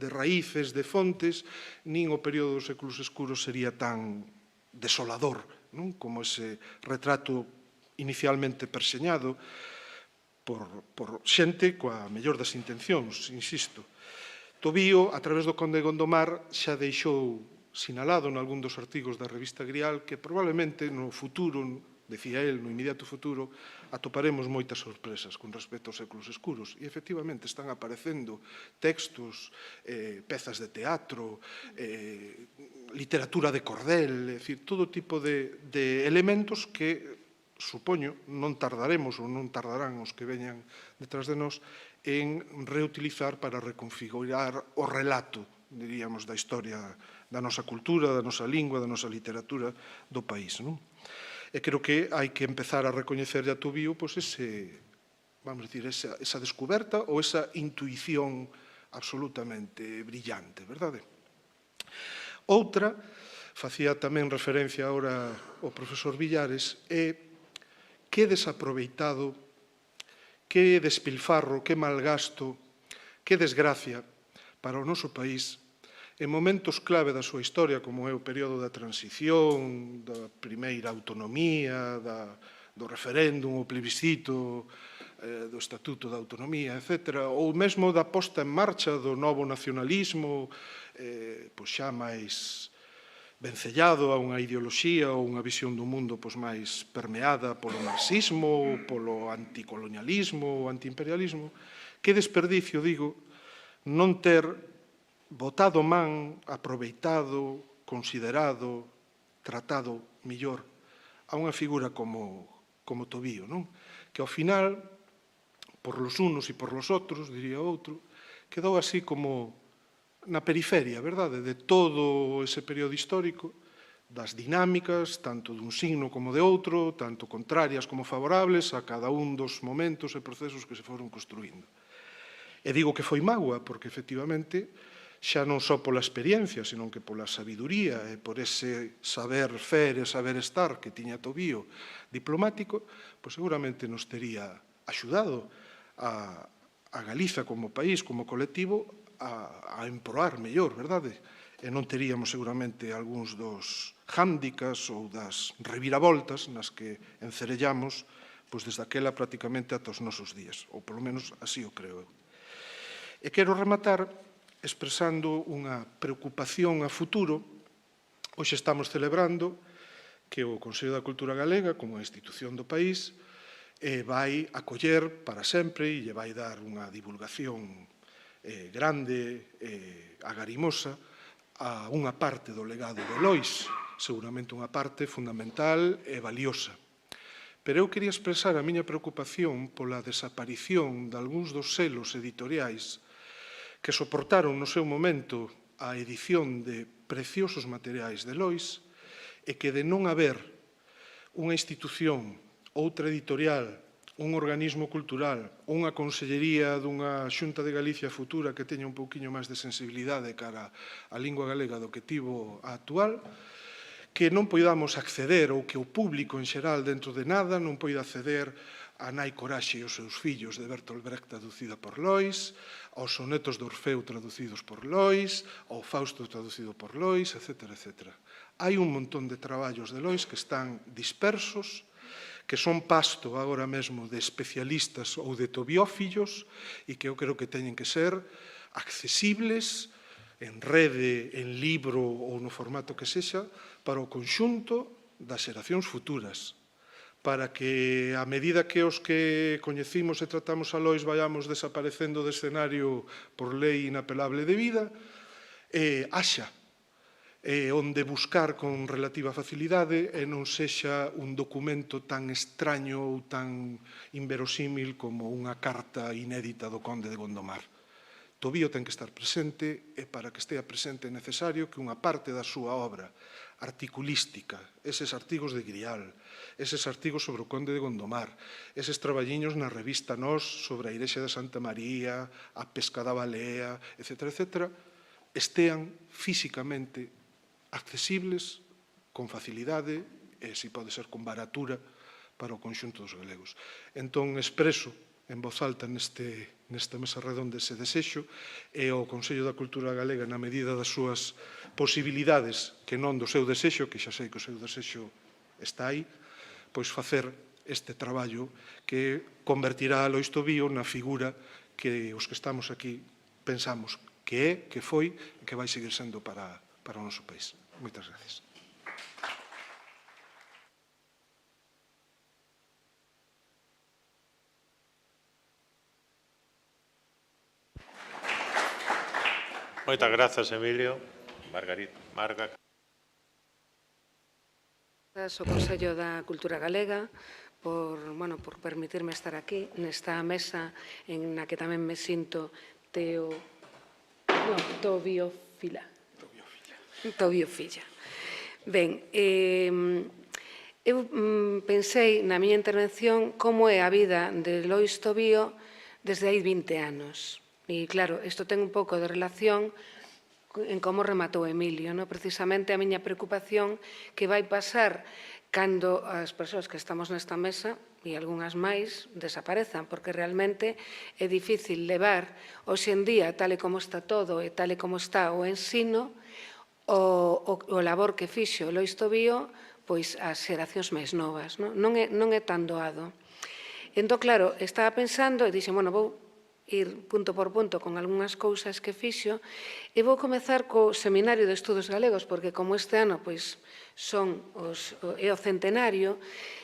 raíces, de fontes, nin o período dos séculos escuros sería tan desolador, non? Como ese retrato inicialmente perseñado por xente coa mellor das intencións, insisto. Tobío, a través do Conde de Gondomar, xa deixou sinalado nalgún dos artigos da revista Grial que probablemente no futuro, decía el, no inmediato futuro, atoparemos moitas sorpresas con respecto aos séculos escuros. E, efectivamente, están aparecendo textos, pezas de teatro, literatura de cordel, é dicir, todo tipo de elementos que, supoño, non tardaremos ou non tardarán os que veñan detrás de nós en reutilizar para reconfigurar o relato, diríamos, da historia da nosa cultura, da nosa lingua, da nosa literatura do país. Non? E creo que hai que empezar a recoñecer a Tobío esa descoberta ou esa intuición absolutamente brillante, verdade? Outra, facía tamén referencia agora o profesor Villares, é que desaproveitado, que despilfarro, que malgasto, que desgracia para o noso país en momentos clave da súa historia, como é o período da transición, da primeira autonomía, do referéndum, o plebiscito, do Estatuto da Autonomía, etc., ou mesmo da posta en marcha do novo nacionalismo, xa máis vencellado a unha ideoloxía ou unha visión do mundo máis permeada polo marxismo, polo anticolonialismo, o antiimperialismo. Que desperdicio, digo, non ter botado man, aproveitado, considerado, tratado millor a unha figura como Tobío, non? Que ao final, por los unos e por los outros, diría outro, quedou así como na periferia, verdade, de todo ese período histórico, das dinámicas, tanto dun signo como de outro, tanto contrarias como favorables, a cada un dos momentos e procesos que se foron construindo. E digo que foi mágoa, porque, efectivamente, xa non só pola experiencia, senón que pola sabiduría e por ese saber fer e saber estar que tiña Tobío diplomático, pois seguramente nos tería axudado a Galiza como país, como colectivo, a emproar mellor, verdade? E non teríamos seguramente algúns dos hándicaps ou das reviravoltas nas que encerellamos pois desde aquela prácticamente ata os nosos días, ou polo menos así o creo eu. E quero rematar expresando unha preocupación a futuro. Hoxe estamos celebrando que o Consello da Cultura Galega, como a institución do país, e vai acoller para sempre e lle vai dar unha divulgación grande e agarimosa a unha parte do legado do Lois, seguramente unha parte fundamental e valiosa. Pero eu quería expresar a miña preocupación pola desaparición de algúns dos selos editoriais que soportaron no seu momento a edición de preciosos materiais de Lois e que de non haber unha institución, outra editorial, un organismo cultural, unha consellería dunha Xunta de Galicia futura que teña un pouquiño máis de sensibilidade cara á lingua galega do que tivo a actual, que non poidamos acceder ou que o público en xeral dentro de nada non poida acceder a Nai Coraxe e os seus fillos de Bertolt Brecht traducida por Lois, aos sonetos de Orfeo traducidos por Lois, ao Fausto traducido por Lois, etc. etc. Hai un montón de traballos de Lois que están dispersos, que son pasto agora mesmo de especialistas ou de tobiófillos e que eu creo que teñen que ser accesibles en rede, en libro ou no formato que sexa para o conxunto das xeracións futuras, para que a medida que os que coñecimos e tratamos a Lois vayamos desaparecendo do escenario por lei inapelable de vida, haxa onde buscar con relativa facilidade e non sexa un documento tan extraño ou tan inverosímil como unha carta inédita do conde de Gondomar. Tobío ten que estar presente e para que estea presente é necesario que unha parte da súa obra articulística, eses artigos de Grial, eses artigos sobre o conde de Gondomar, eses traballiños na revista Nós sobre a Igrexa de Santa María, a pesca da balea, etc., etc., estean físicamente accesibles con facilidade e, se pode ser, con baratura para o conxunto dos galegos. Entón, expreso en voz alta nesta mesa redonda ese desexo e o Consello da Cultura Galega, na medida das súas posibilidades, que non do seu desexo, que xa sei que o seu desexo está aí, pois facer este traballo que convertirá a Lois Tobío na figura que os que estamos aquí pensamos que é, que foi e que vai seguir sendo para o noso país. Moitas gracias. Moitas grazas, Emilio. Marga. O Consello da Cultura Galega por permitirme estar aquí nesta mesa en na que tamén me sinto Tobiofilla. Ben, eu pensei na miña intervención como é a vida de Lois Tobío desde hai 20 anos. E claro, isto ten un pouco de relación en como rematou Emilio, precisamente a miña preocupación que vai pasar cando as persoas que estamos nesta mesa e algunhas máis desaparezan, porque realmente é difícil levar hoxe en día, tal e como está todo e tal e como está o ensino, o labor que fixo Lois Tobío pois ás xeracións máis novas. Non é tan doado. Entón, claro, estaba pensando e dixen, vou ir punto por punto con algunhas cousas que fixo e vou comezar co Seminario de Estudos Galegos, porque como este ano pois é o centenario,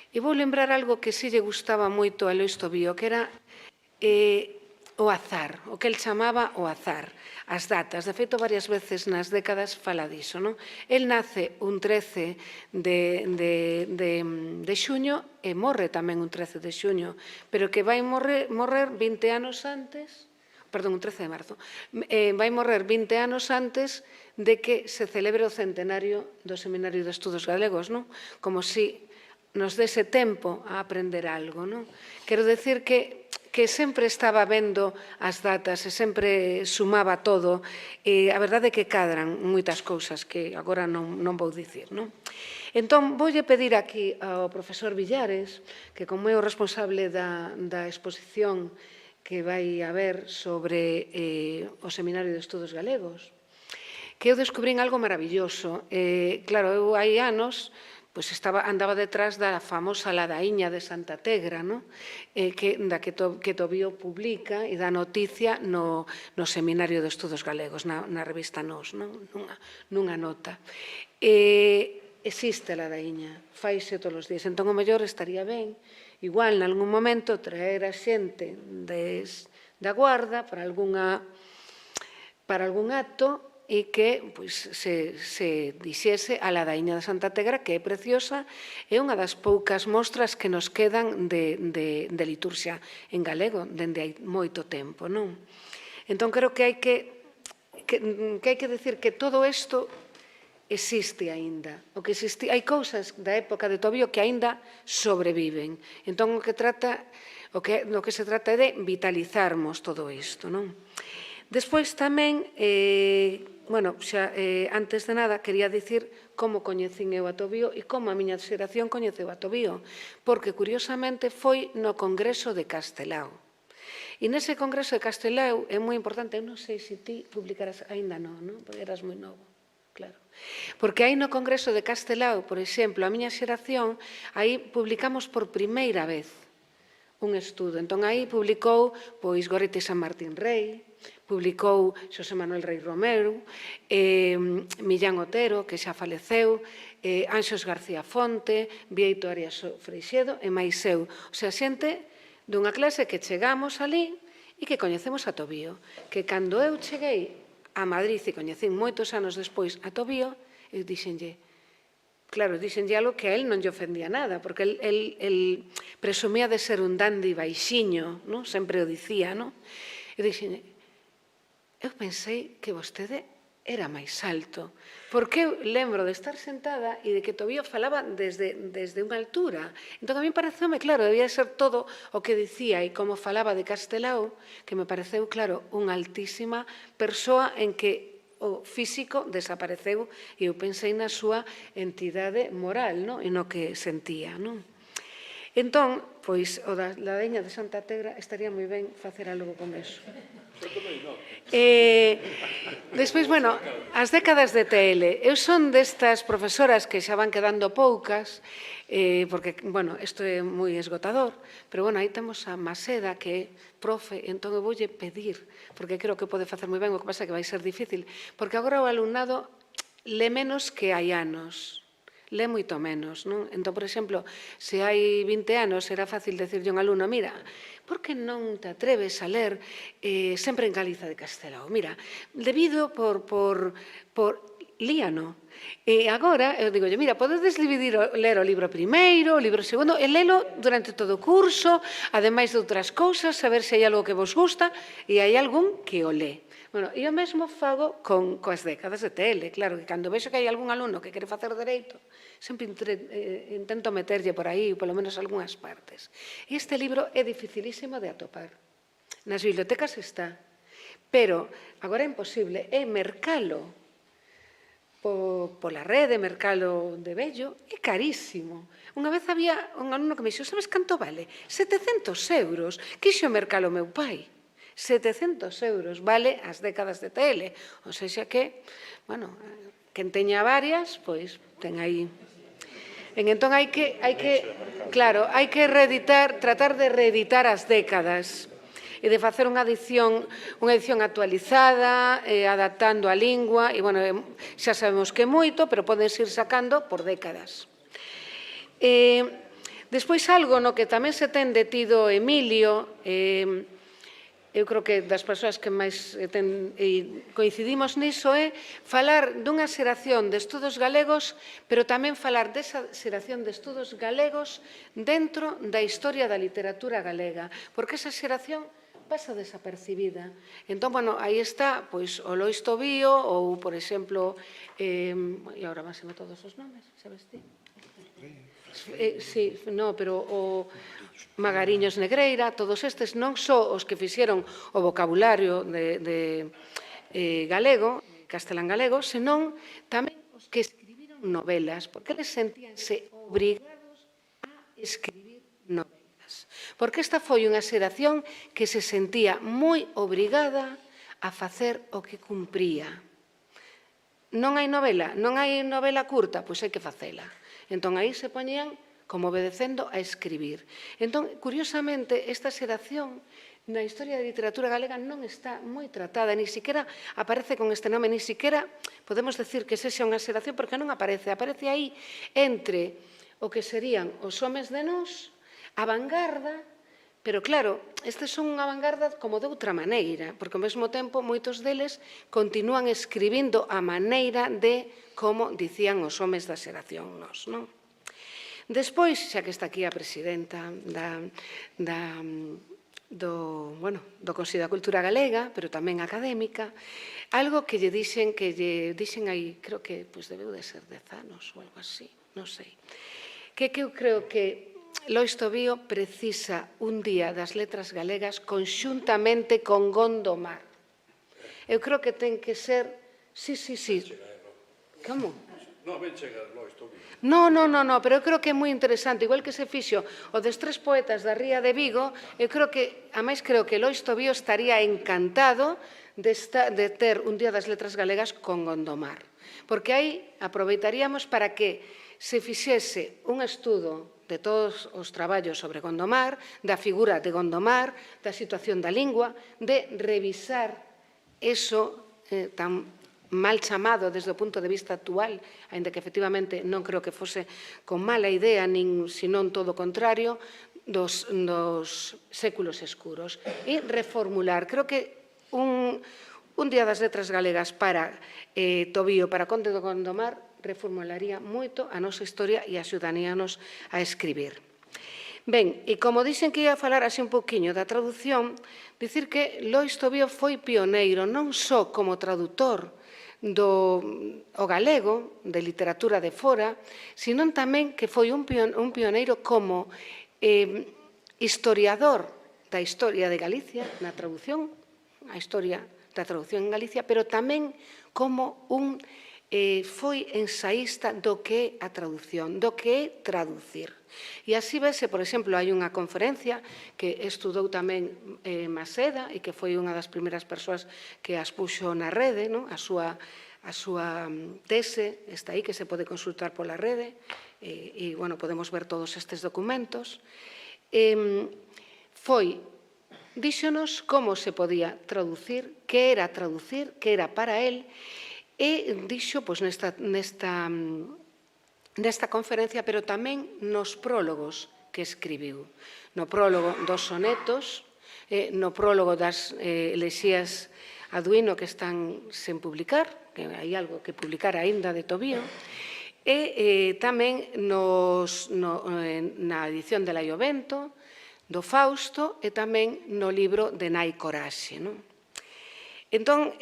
e vou lembrar algo que si lle gustaba moito a Lois Tobío, que era o azar, o que el chamaba o azar, as datas. De feito, varias veces nas décadas fala diso. El nace un 13 de xuño e morre tamén un 13 de xuño, pero que vai morrer 20 anos antes, perdón, un 13 de marzo, vai morrer 20 anos antes de que se celebre o centenario do Seminario de Estudos Galegos, como si nos dese tempo a aprender algo. Quero decir que sempre estaba vendo as datas e sempre sumaba todo, e a verdade é que cadran moitas cousas que agora non vou dicir. Entón, voulle pedir aquí ao profesor Villares, que como é o responsable da exposición que vai haber sobre o Seminario de Estudos Galegos, que eu descubrín algo maravilloso. Claro, eu hai anos andaba detrás da famosa ladaíña de Santa Tegra, que Tobío publica e dá noticia no Seminario de Estudos Galegos, na revista Nós, nunha nota. Existe a ladaíña, faise todos os días. Entón, o mellor estaría ben igual, nalgún momento, traer a xente da Guarda para algún acto e que se dixese a ladaíña da Santa Tegra, que é preciosa, é unha das poucas mostras que nos quedan de liturxia en galego, dende hai moito tempo, non? Entón, creo que hai que decir que todo isto existe aínda. Hai cousas da época de Tobío que aínda sobreviven. Entón, do que se trata é de vitalizarmos todo isto, non? Despois tamén, antes de nada, quería dicir como coñecín eu a Tobío e como a miña xeración coñeceu a Tobío, porque, curiosamente, foi no Congreso de Castelao. E nese Congreso de Castelao é moi importante, eu non sei se ti publicaras, aínda non, porque eras moi novo, claro. Porque aí no Congreso de Castelao, por exemplo, a miña xeración, aí publicamos por primeira vez un estudo. Entón, aí publicou Gorriti San Martín Rei, publicou Xosé Manuel Rei Romero, Millán Otero, que xa faleceu, Anxos García Fonte, Bieito Arias Freixedo e máis eu. O sea, xente dunha clase que chegamos ali e que coñecemos a Tobío. Que cando eu cheguei a Madrid e coñecín moitos anos despois a Tobío, eu dixenlle, claro, dixenlle algo que a él non lle ofendía nada, porque él presumía de ser un dandy baixiño, sempre o dicía, non? Eu dixenlle, eu pensei que vostede era máis alto, porque eu lembro de estar sentada e de que Tobío falaba desde unha altura. Entón, a mí pareceume, claro, debía ser todo o que dicía e como falaba de Castelao, que me pareceu, claro, unha altísima persoa en que o físico desapareceu e eu pensei na súa entidade moral, e no que sentía. Entón, pois, o da ladaíña de Santa Tegra estaría moi ben facer algo con eso. Despois, as décadas de TL. Eu son destas profesoras que xa van quedando poucas, porque, isto é moi esgotador, pero, aí temos a Maseda, que é profe, entón eu voulle pedir, porque creo que pode facer moi ben, o que pasa é que vai ser difícil, porque agora o alumnado le menos que hai anos. Le moito menos, non? Entón, por exemplo, se hai 20 anos, era fácil decirlle a un alumno, mira, por que non te atreves a ler sempre en Galiza de Castelao? Mira, debido por líano. E agora, eu digo, mira, podedes ler o libro primeiro, o libro segundo, e lelo durante todo o curso, ademais de outras cousas, saber se hai algo que vos gusta, e hai algún que o lé. E o mesmo fago coas décadas de TL, claro, que cando vexo que hai algún alumno que quere facer dereito, sempre intento meterlle por aí, polo menos algunhas partes. E este libro é dificilísimo de atopar. Nas bibliotecas está, pero agora é imposible, é mercalo pola rede, mercalo de vello, é carísimo. Unha vez había un alumno que me dixo, sabes canto vale? 700 euros. Quixo mercalo meu pai. 700 euros vale as décadas de TL. Ou seja que, quen teña varias, pois ten aí. Entón, hai que reeditar, tratar de reeditar as décadas e de facer unha edición actualizada, adaptando a lingua, e, xa sabemos que é moito, pero podense ir sacando por décadas. Despois, algo no que tamén se ten detido Emilio, eu creo que das persoas que máis coincidimos niso é falar dunha xeración de estudos galegos, pero tamén falar desa xeración de estudos galegos dentro da historia da literatura galega, porque esa xeración pasa desapercibida. Entón, aí está o Lois Tobío ou, por exemplo, e agora máximo todos os nomes, sabes ti? Sí, pero o Magariños Negreira, todos estes non só os que fixeron o vocabulario de galego, castelán galego, senón tamén os que escribiron novelas, porque eles sentíanse obrigados a escribir novelas. Porque esta foi unha xeración que se sentía moi obrigada a facer o que cumpría. Non hai novela curta, pois hai que facela. Entón, aí se poñían como obedecendo a escribir. Entón, curiosamente, esta xeración na historia da literatura galega non está moi tratada, ni siquiera aparece con este nome, ni siquiera podemos decir que sexa unha xeración, porque non aparece. Aparece aí entre o que serían os homes de nós, A vanguarda, pero claro, estes son unha vanguarda como de outra maneira, porque ao mesmo tempo moitos deles continúan escribindo a maneira de como dicían os homes da xeración nos, non? Despois, xa que está aquí a presidenta do Consello da Cultura Galega, pero tamén académica, algo que lle dixen aí, creo que debeu de ser 10 anos ou algo así, non sei, que eu creo que Lois Tobío precisa un día das letras galegas conxuntamente con Gondomar. Eu creo que ten que ser... Sí. Como? Non, ben chega Lois Tobío. No, pero eu creo que é moi interesante, igual que se fixo o dos 3 poetas da Ría de Vigo, eu creo que, a máis creo que Lois Tobío estaría encantado de ter un Día das Letras Galegas con Gondomar, porque aí aproveitaríamos para que se fixese un estudo de todos os traballos sobre Gondomar, da figura de Gondomar, da situación da lingua, de revisar eso tan mal chamado desde o punto de vista actual, aínda que efectivamente non creo que fose con mala idea, nin senón todo o contrario, dos séculos escuros. E reformular, creo que un Día das Letras Galegas para Tobío, para Conde de Gondomar, reformularía moito a nosa historia e axudaríanos a escribir. Ben, e como dixen que ia a falar así un poquinho da traducción, dicir que Lois Tobío foi pioneiro non só como tradutor do galego, de literatura de fora, senón tamén que foi un pioneiro como historiador da historia de Galicia, na traducción, a historia da traducción en Galicia, pero tamén como foi ensaísta do que é a traducción, do que é traducir. E así vese, por exemplo, hai unha conferencia que estudou tamén Maseda e que foi unha das primeiras persoas que as puxo na rede, a súa tese está aí, que se pode consultar pola rede, e, podemos ver todos estes documentos. Díxonos como se podía traducir, que era para él, e dixo nesta conferencia, pero tamén nos prólogos que escribiu. No prólogo dos sonetos, no prólogo das elexías a Duino que están sen publicar, que hai algo que publicar aínda de Tobío, e tamén na edición de Laio Bento, do Fausto, e tamén no libro de Nai Coraxe. Entón,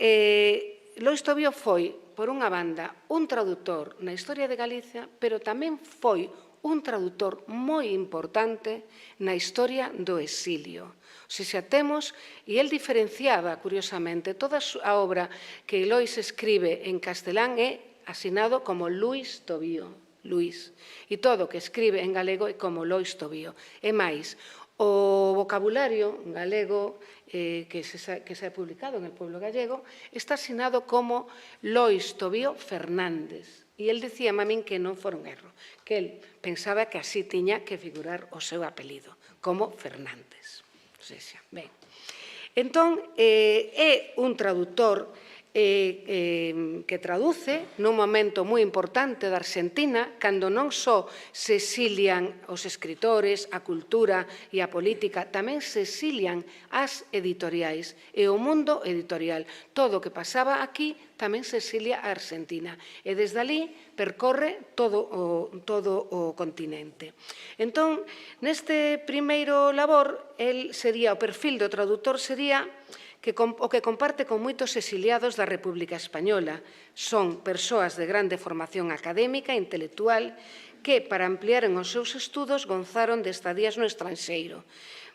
Lois Tobío foi, por unha banda, un traductor na historia de Galicia, pero tamén foi un traductor moi importante na historia do exilio. Xa temos, e el diferenciaba, curiosamente, toda a obra que Lois escribe en castelán é asinado como Luis Tobío, Luis, e todo o que escribe en galego é como Lois Tobío. E máis, o vocabulario galego que se ha publicado en El Pueblo Gallego está asinado como Lois Tobío Fernández. E el dicíame a min que non fora un erro, que el pensaba que así tiña que figurar o seu apelido, como Fernández. Ben, entón, é un traductor que traduce nun momento moi importante da Argentina, cando non só se exilian os escritores, a cultura e a política, tamén se exilian as editoriais e o mundo editorial. Todo o que pasaba aquí tamén se exilia a Argentina e desde ali percorre todo o continente. Entón, neste primeiro labor, o perfil do traductor sería o que comparte con moitos exiliados da República Española. Son persoas de grande formación académica e intelectual que, para ampliaren os seus estudos, gozaron de estadías no estranxeiro.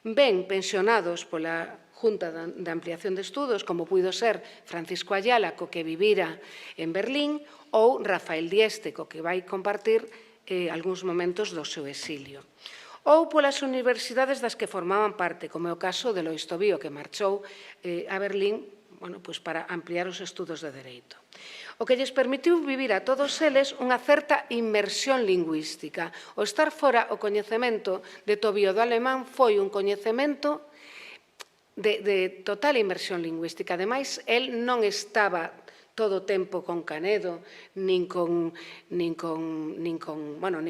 Ben pensionados pola Junta de Ampliación de Estudos, como puido ser Francisco Ayala, co que vivira en Berlín, ou Rafael Dieste, co que vai compartir algúns momentos do seu exilio. Ou polas universidades das que formaban parte, como é o caso de Lois Tobío, que marchou a Berlín para ampliar os estudos de Dereito. O que lles permitiu vivir a todos eles unha certa inmersión lingüística. O estar fora o coñecemento de Tobío do alemán foi un coñecemento de total inmersión lingüística. Ademais, el non estaba todo o tempo con Canedo, nin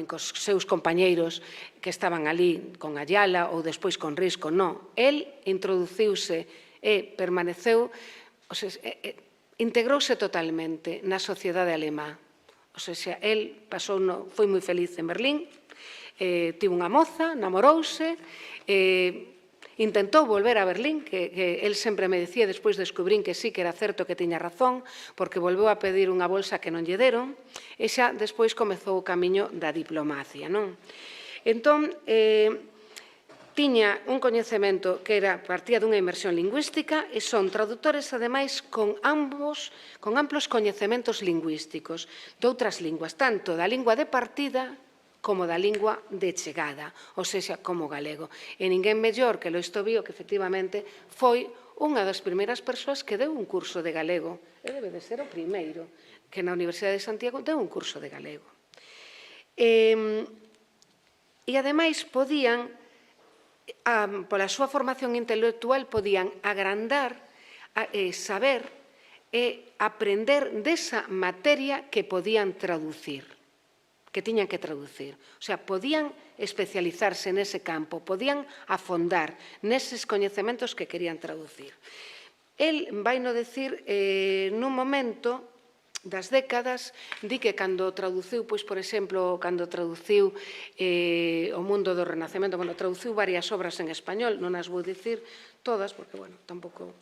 cos seus compañeiros que estaban ali con Ayala ou despois con Risco, non. El introduciuse e permaneceu, integrouse totalmente na sociedade alemá. O sea, el foi moi feliz en Berlín, tivo unha moza, namorouse, intentou volver a Berlín, que el sempre me decía, despois descubrín que sí, que era certo que tiña razón, porque volveu a pedir unha bolsa que non lle deron, e xa despois comezou o camiño da diplomacia, non? Entón, tiña un coñecemento que partía dunha inmersión lingüística e son traductores, ademais, con amplos coñecementos lingüísticos de outras linguas, tanto da lingua de partida como da lingua de chegada, ou seja, como galego. E ninguén mellor que Lois Tobío, que efectivamente foi unha das primeiras persoas que deu un curso de galego, e debe de ser o primeiro, que na Universidade de Santiago deu un curso de galego. E, ademais, podían, pola súa formación intelectual, podían agrandar, saber e aprender desa materia que podían traducir, que tiñan que traducir. O sea, podían especializarse nese campo, podían afondar neses coñecementos que querían traducir. El vai no decir, nun momento das décadas, di que cando traduciu, pois, por exemplo, cando traduciu O mundo do Renacemento, traduciu varias obras en español, non as vou dicir todas, porque, tampouco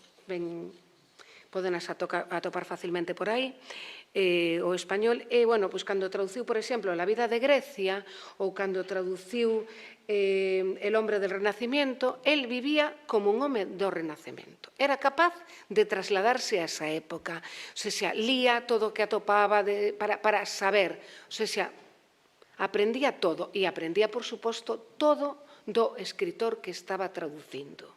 podenas atopar facilmente por aí, o español, e, cando traduciu, por exemplo, La vida de Grecia, ou cando traduciu El hombre del Renacimiento, el vivía como un home do Renacemento. Era capaz de trasladarse a esa época. O sea, lía todo o que atopaba para saber. O sea, aprendía todo, e aprendía, por suposto, todo do escritor que estaba traducindo.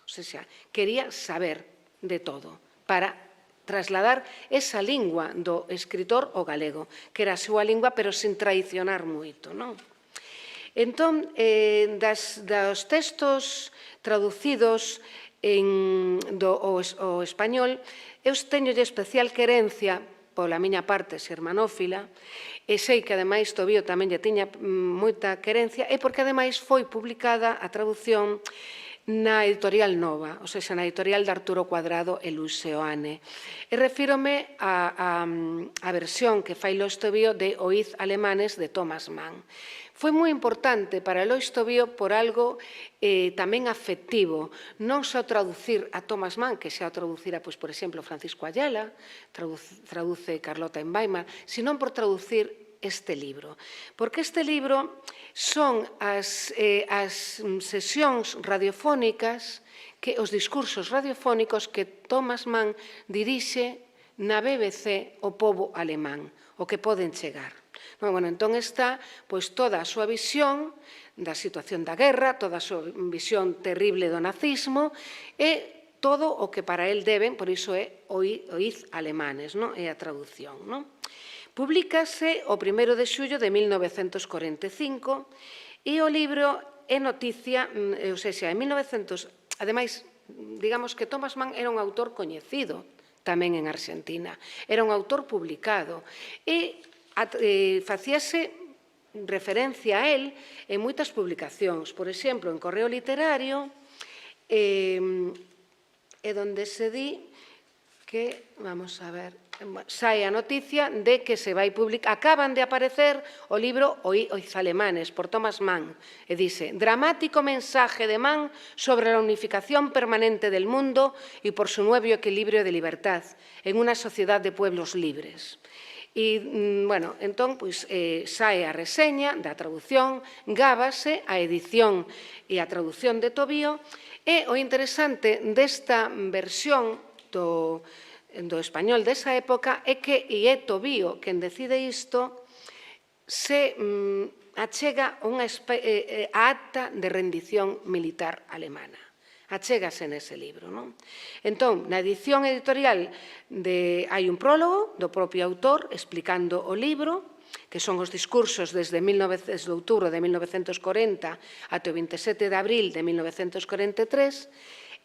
O sea, quería saber de todo para trasladar esa lingua do escritor ao galego, que era a súa lingua, pero sin traicionar moito, non? Entón, dos textos traducidos ao español, eu teñolle especial querencia, pola miña parte xermanófila, e sei que, ademais, Tobío tamén lle tiña moita querencia, e porque, ademais, foi publicada a traducción na editorial Nova, ou seja, na editorial de Arturo Cuadrado e Luis Seoane. E refírome á versión que fai Lois Tobío de Oíz alemanes de Thomas Mann. Foi moi importante para Lois Tobío por algo tamén afectivo, non só traducir a Thomas Mann, que xa o traducira, por exemplo, Francisco Ayala, traduce Carlota en Weimar, sino por traducir este libro. Porque este libro son as sesións radiofónicas, os discursos radiofónicos que Thomas Mann dirixe na BBC ao pobo alemán, o que poden chegar. Entón está toda a súa visión da situación da guerra, toda a súa visión terrible do nazismo e todo o que para el deben, por iso é Oíz alemanes, é a traducción. Publícase o 1 de xullo de 1945 e o libro é noticia, ou seja, en 1900, ademais, digamos que Thomas Mann era un autor coñecido tamén en Argentina, era un autor publicado e facíase referencia a él en moitas publicacións, por exemplo, en Correo Literario, donde se di que, vamos a ver, sae a noticia de que se vai publicar, acaban de aparecer o libro Oíz alemanes, por Thomas Mann, e dice, dramático mensaje de Mann sobre la unificación permanente del mundo y por su nuevo equilibrio de libertad en una sociedad de pueblos libres. E, entón, sae a reseña da traducción, gábase a edición e a traducción de Tobío, e o interesante desta versión do español desa época é que é Tobío quen decide isto, se achega a acta de rendición militar alemana. Achégase nese libro. Entón, na edición editorial hai un prólogo do propio autor explicando o libro, que son os discursos desde outubro de 1940 até o 27 de abril de 1943,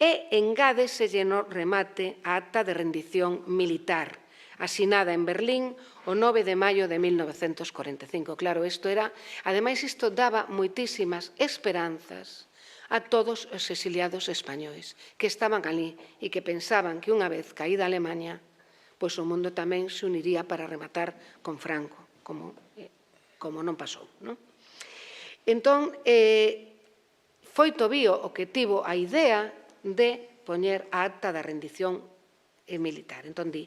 e engádeselle no remate a acta de rendición militar, asinada en Berlín o 9 de maio de 1945. Claro, ademais, isto daba moitísimas esperanzas a todos os exiliados españois que estaban ali e que pensaban que unha vez caída Alemanha, pois o mundo tamén se uniría para rematar con Franco, como non pasou. Entón, foi Tobío o que tivo a idea de poñer a acta da rendición militar. Entón, di,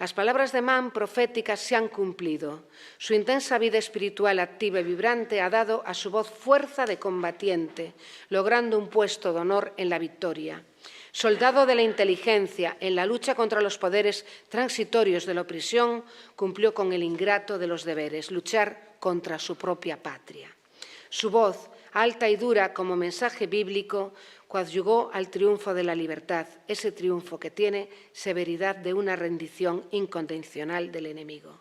las palabras de Mann proféticas se han cumplido. Su intensa vida espiritual activa y vibrante ha dado a su voz fuerza de combatiente, logrando un puesto de honor en la victoria. Soldado de la inteligencia en la lucha contra los poderes transitorios de la opresión, cumplió con el ingrato de los deberes, luchar contra su propia patria. Su voz, alta y dura como mensaje bíblico, coadyuvó al triunfo de la libertad, ese triunfo que tiene severidad de una rendición incondicional del enemigo.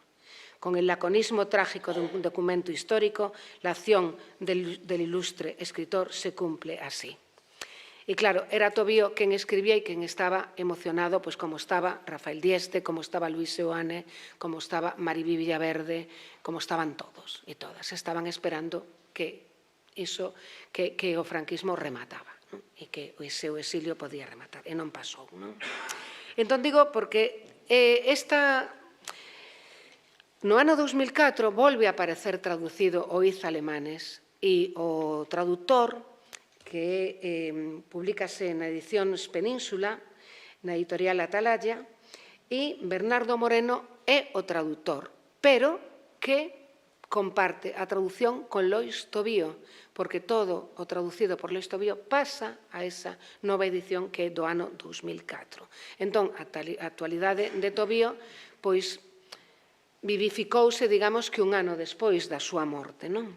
Con el laconismo trágico de un documento histórico, la acción del ilustre escritor se cumple así. Y claro, era Tobío quen escribía e quen estaba emocionado, pois como estaba Rafael Dieste, como estaba Luis Seoane, como estaba Maribí Villaverde, como estaban todos e todas. Estaban esperando que o franquismo remataba, e que o seu exilio podía rematar, e non pasou. Entón digo, porque no ano 2004 volve a aparecer traducido o Iz Alemanes, e o traductor, que publícase na Edicións Península, na editorial Atalaya, e Bernardo Moreno é o traductor, pero que comparte a traducción con Lois Tobío, porque todo o traducido por Lois Tobío pasa a esa nova edición que é do ano 2004. Entón, a actualidade de Tobío, pois, vivificouse, digamos, que un ano despois da súa morte, non?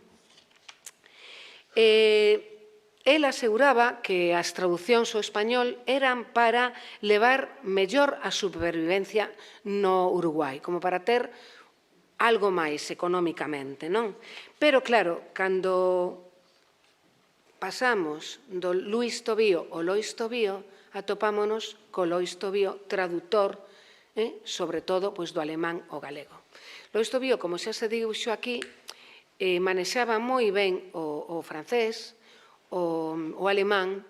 El aseguraba que as traducións ao español eran para levar mellor a supervivencia no Uruguai, como para ter algo máis económicamente, non? Pero, claro, cando pasamos do Luis Tobío ao Lois Tobío, atopámonos co Lois Tobío tradutor, sobre todo do alemán ao galego. Lois Tobío, como xa se dixo aquí, manexaba moi ben o francés, o alemán,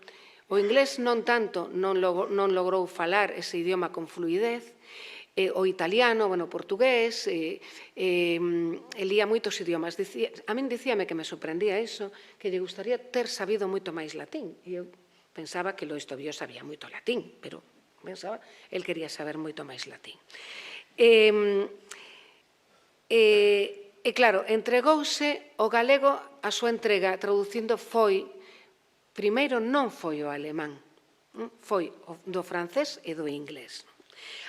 o inglés non tanto, non logrou falar ese idioma con fluidez, o italiano, o portugués, lía moitos idiomas. A min dicíame que me sorprendía iso, que lle gustaría ter sabido moito máis latín. E eu pensaba que Lois Tobío sabía moito latín, pero pensaba, el quería saber moito máis latín. E claro, entregouse o galego a súa entrega traducindo primeiro non foi o alemán, foi do francés e do inglés.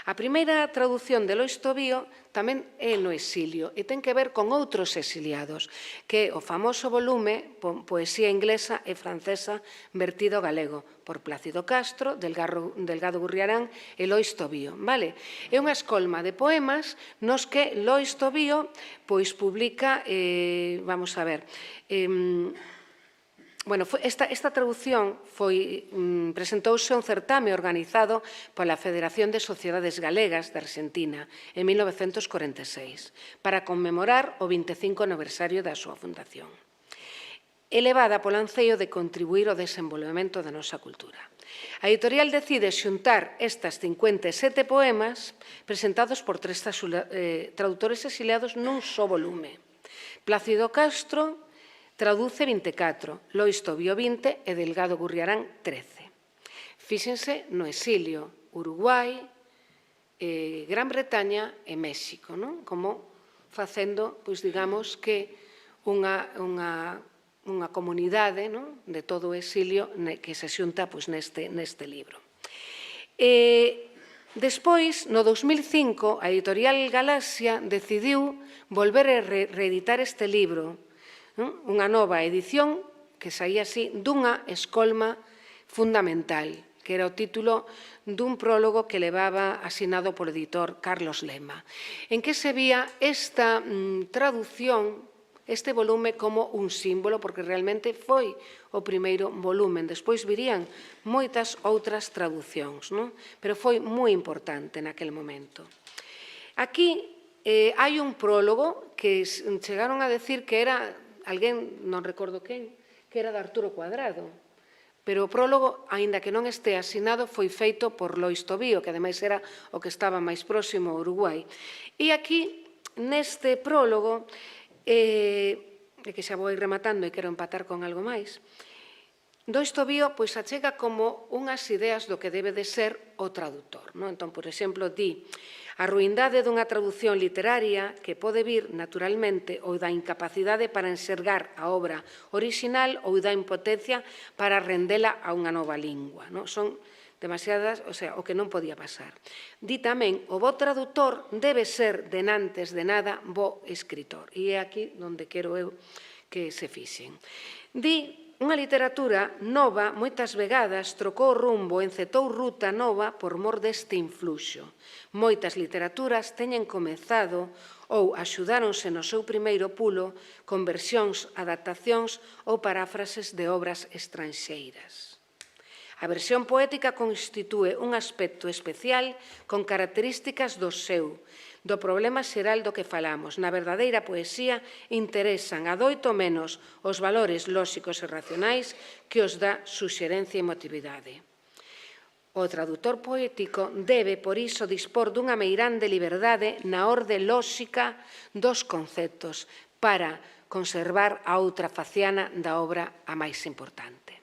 A primeira traducción de Lois Tobío tamén é no exilio e ten que ver con outros exiliados, que é o famoso volume Poesía inglesa e francesa vertido galego, por Plácido Castro, Delgado Gurriarán e Lois Tobío. É unha escolma de poemas nos que Lois Tobío publica, vamos a ver, esta traducción presentouse a un certame organizado pola Federación de Sociedades Galegas de Argentina en 1946 para conmemorar o 25 aniversario da súa fundación. Elevada polo anceio de contribuir ao desenvolvemento da nosa cultura. A editorial decide xuntar estas 57 poemas presentados por 3 traductores exiliados nun só volume. Plácido Castro traduce 24, Lois Tobío 20 e Delgado Gurriarán 13. Fíxense no exilio, Uruguai, Gran Bretaña e México, como facendo, digamos, que unha comunidade de todo o exilio que se xunta neste libro. Despois, no 2005, a editorial Galaxia decidiu volver a reeditar este libro, unha nova edición que saía así dunha escolma fundamental, que era o título dun prólogo que levaba asinado polo editor Carlos Lema, en que se vía esta traducción, este volume como un símbolo, porque realmente foi o primeiro volumen. Despois virían moitas outras traducións, pero foi moi importante naquele momento. Aquí hai un prólogo que chegaron a decir que era, alguén, non recordo quen, que era de Arturo Cuadrado. Pero o prólogo, aínda que non este asinado, foi feito por Lois Tobío, que ademais era o que estaba máis próximo ao Uruguai. E aquí, neste prólogo, que xa vou rematando e quero empatar con algo máis, Lois Tobío pois achega como unhas ideas do que debe de ser o traductor. Entón, por exemplo, di: a ruindade dunha traducción literaria que pode vir, naturalmente, ou da incapacidade para enxergar a obra orixinal ou da impotencia para rendela a unha nova lingua. Son demasiadas, o sea, o que non podía pasar. Di tamén: o bo traductor debe ser, denantes de nada, bo escritor. E é aquí onde quero eu que se fixen. Di: unha literatura nova moitas vegadas trocou rumbo, encetou ruta nova por mor deste influxo. Moitas literaturas teñen comezado ou axudáronse no seu primeiro pulo con versións, adaptacións ou paráfrases de obras estranxeiras. A versión poética constitúe un aspecto especial con características do seu, do problema xeral do que falamos. Na verdadeira poesía interesan adoito menos os valores lóxicos e racionais que os da suxerencia e emotividade. O tradutor poético debe, por iso, dispor dunha meirande liberdade na orde lóxica dos conceptos para conservar a outra faciana da obra a máis importante.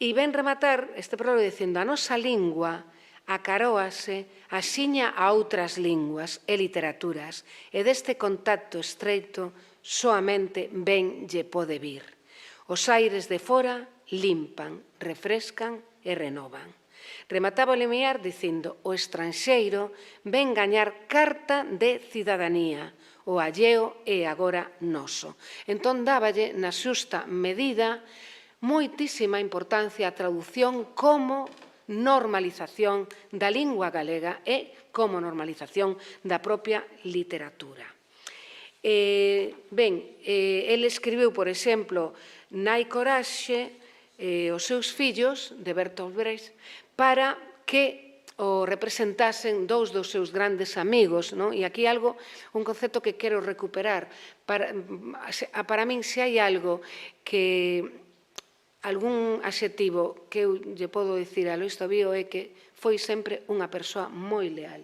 E ven rematar este prólogo dicindo: a nosa lingua acaróase axiña a outras linguas e literaturas, e deste contacto estreito soamente ben lle pode vir. Os aires de fora limpan, refrescan e renovan. Remataba o limiar dicindo: o estranxeiro ven gañar carta de cidadanía, o alleo é agora noso. Entón, dáballe na xusta medida moitísima importancia a traducción como normalización da lingua galega e como normalización da propia literatura. El escribiu, por exemplo, Nai Coraxe, os seus fillos, de Bertolt Brecht, para que o representasen dous dos seus grandes amigos. E aquí un concepto que quero recuperar. Para min, se hai algo que algún adxetivo que eu lle podo dicir a Lois Tobío é que foi sempre unha persoa moi leal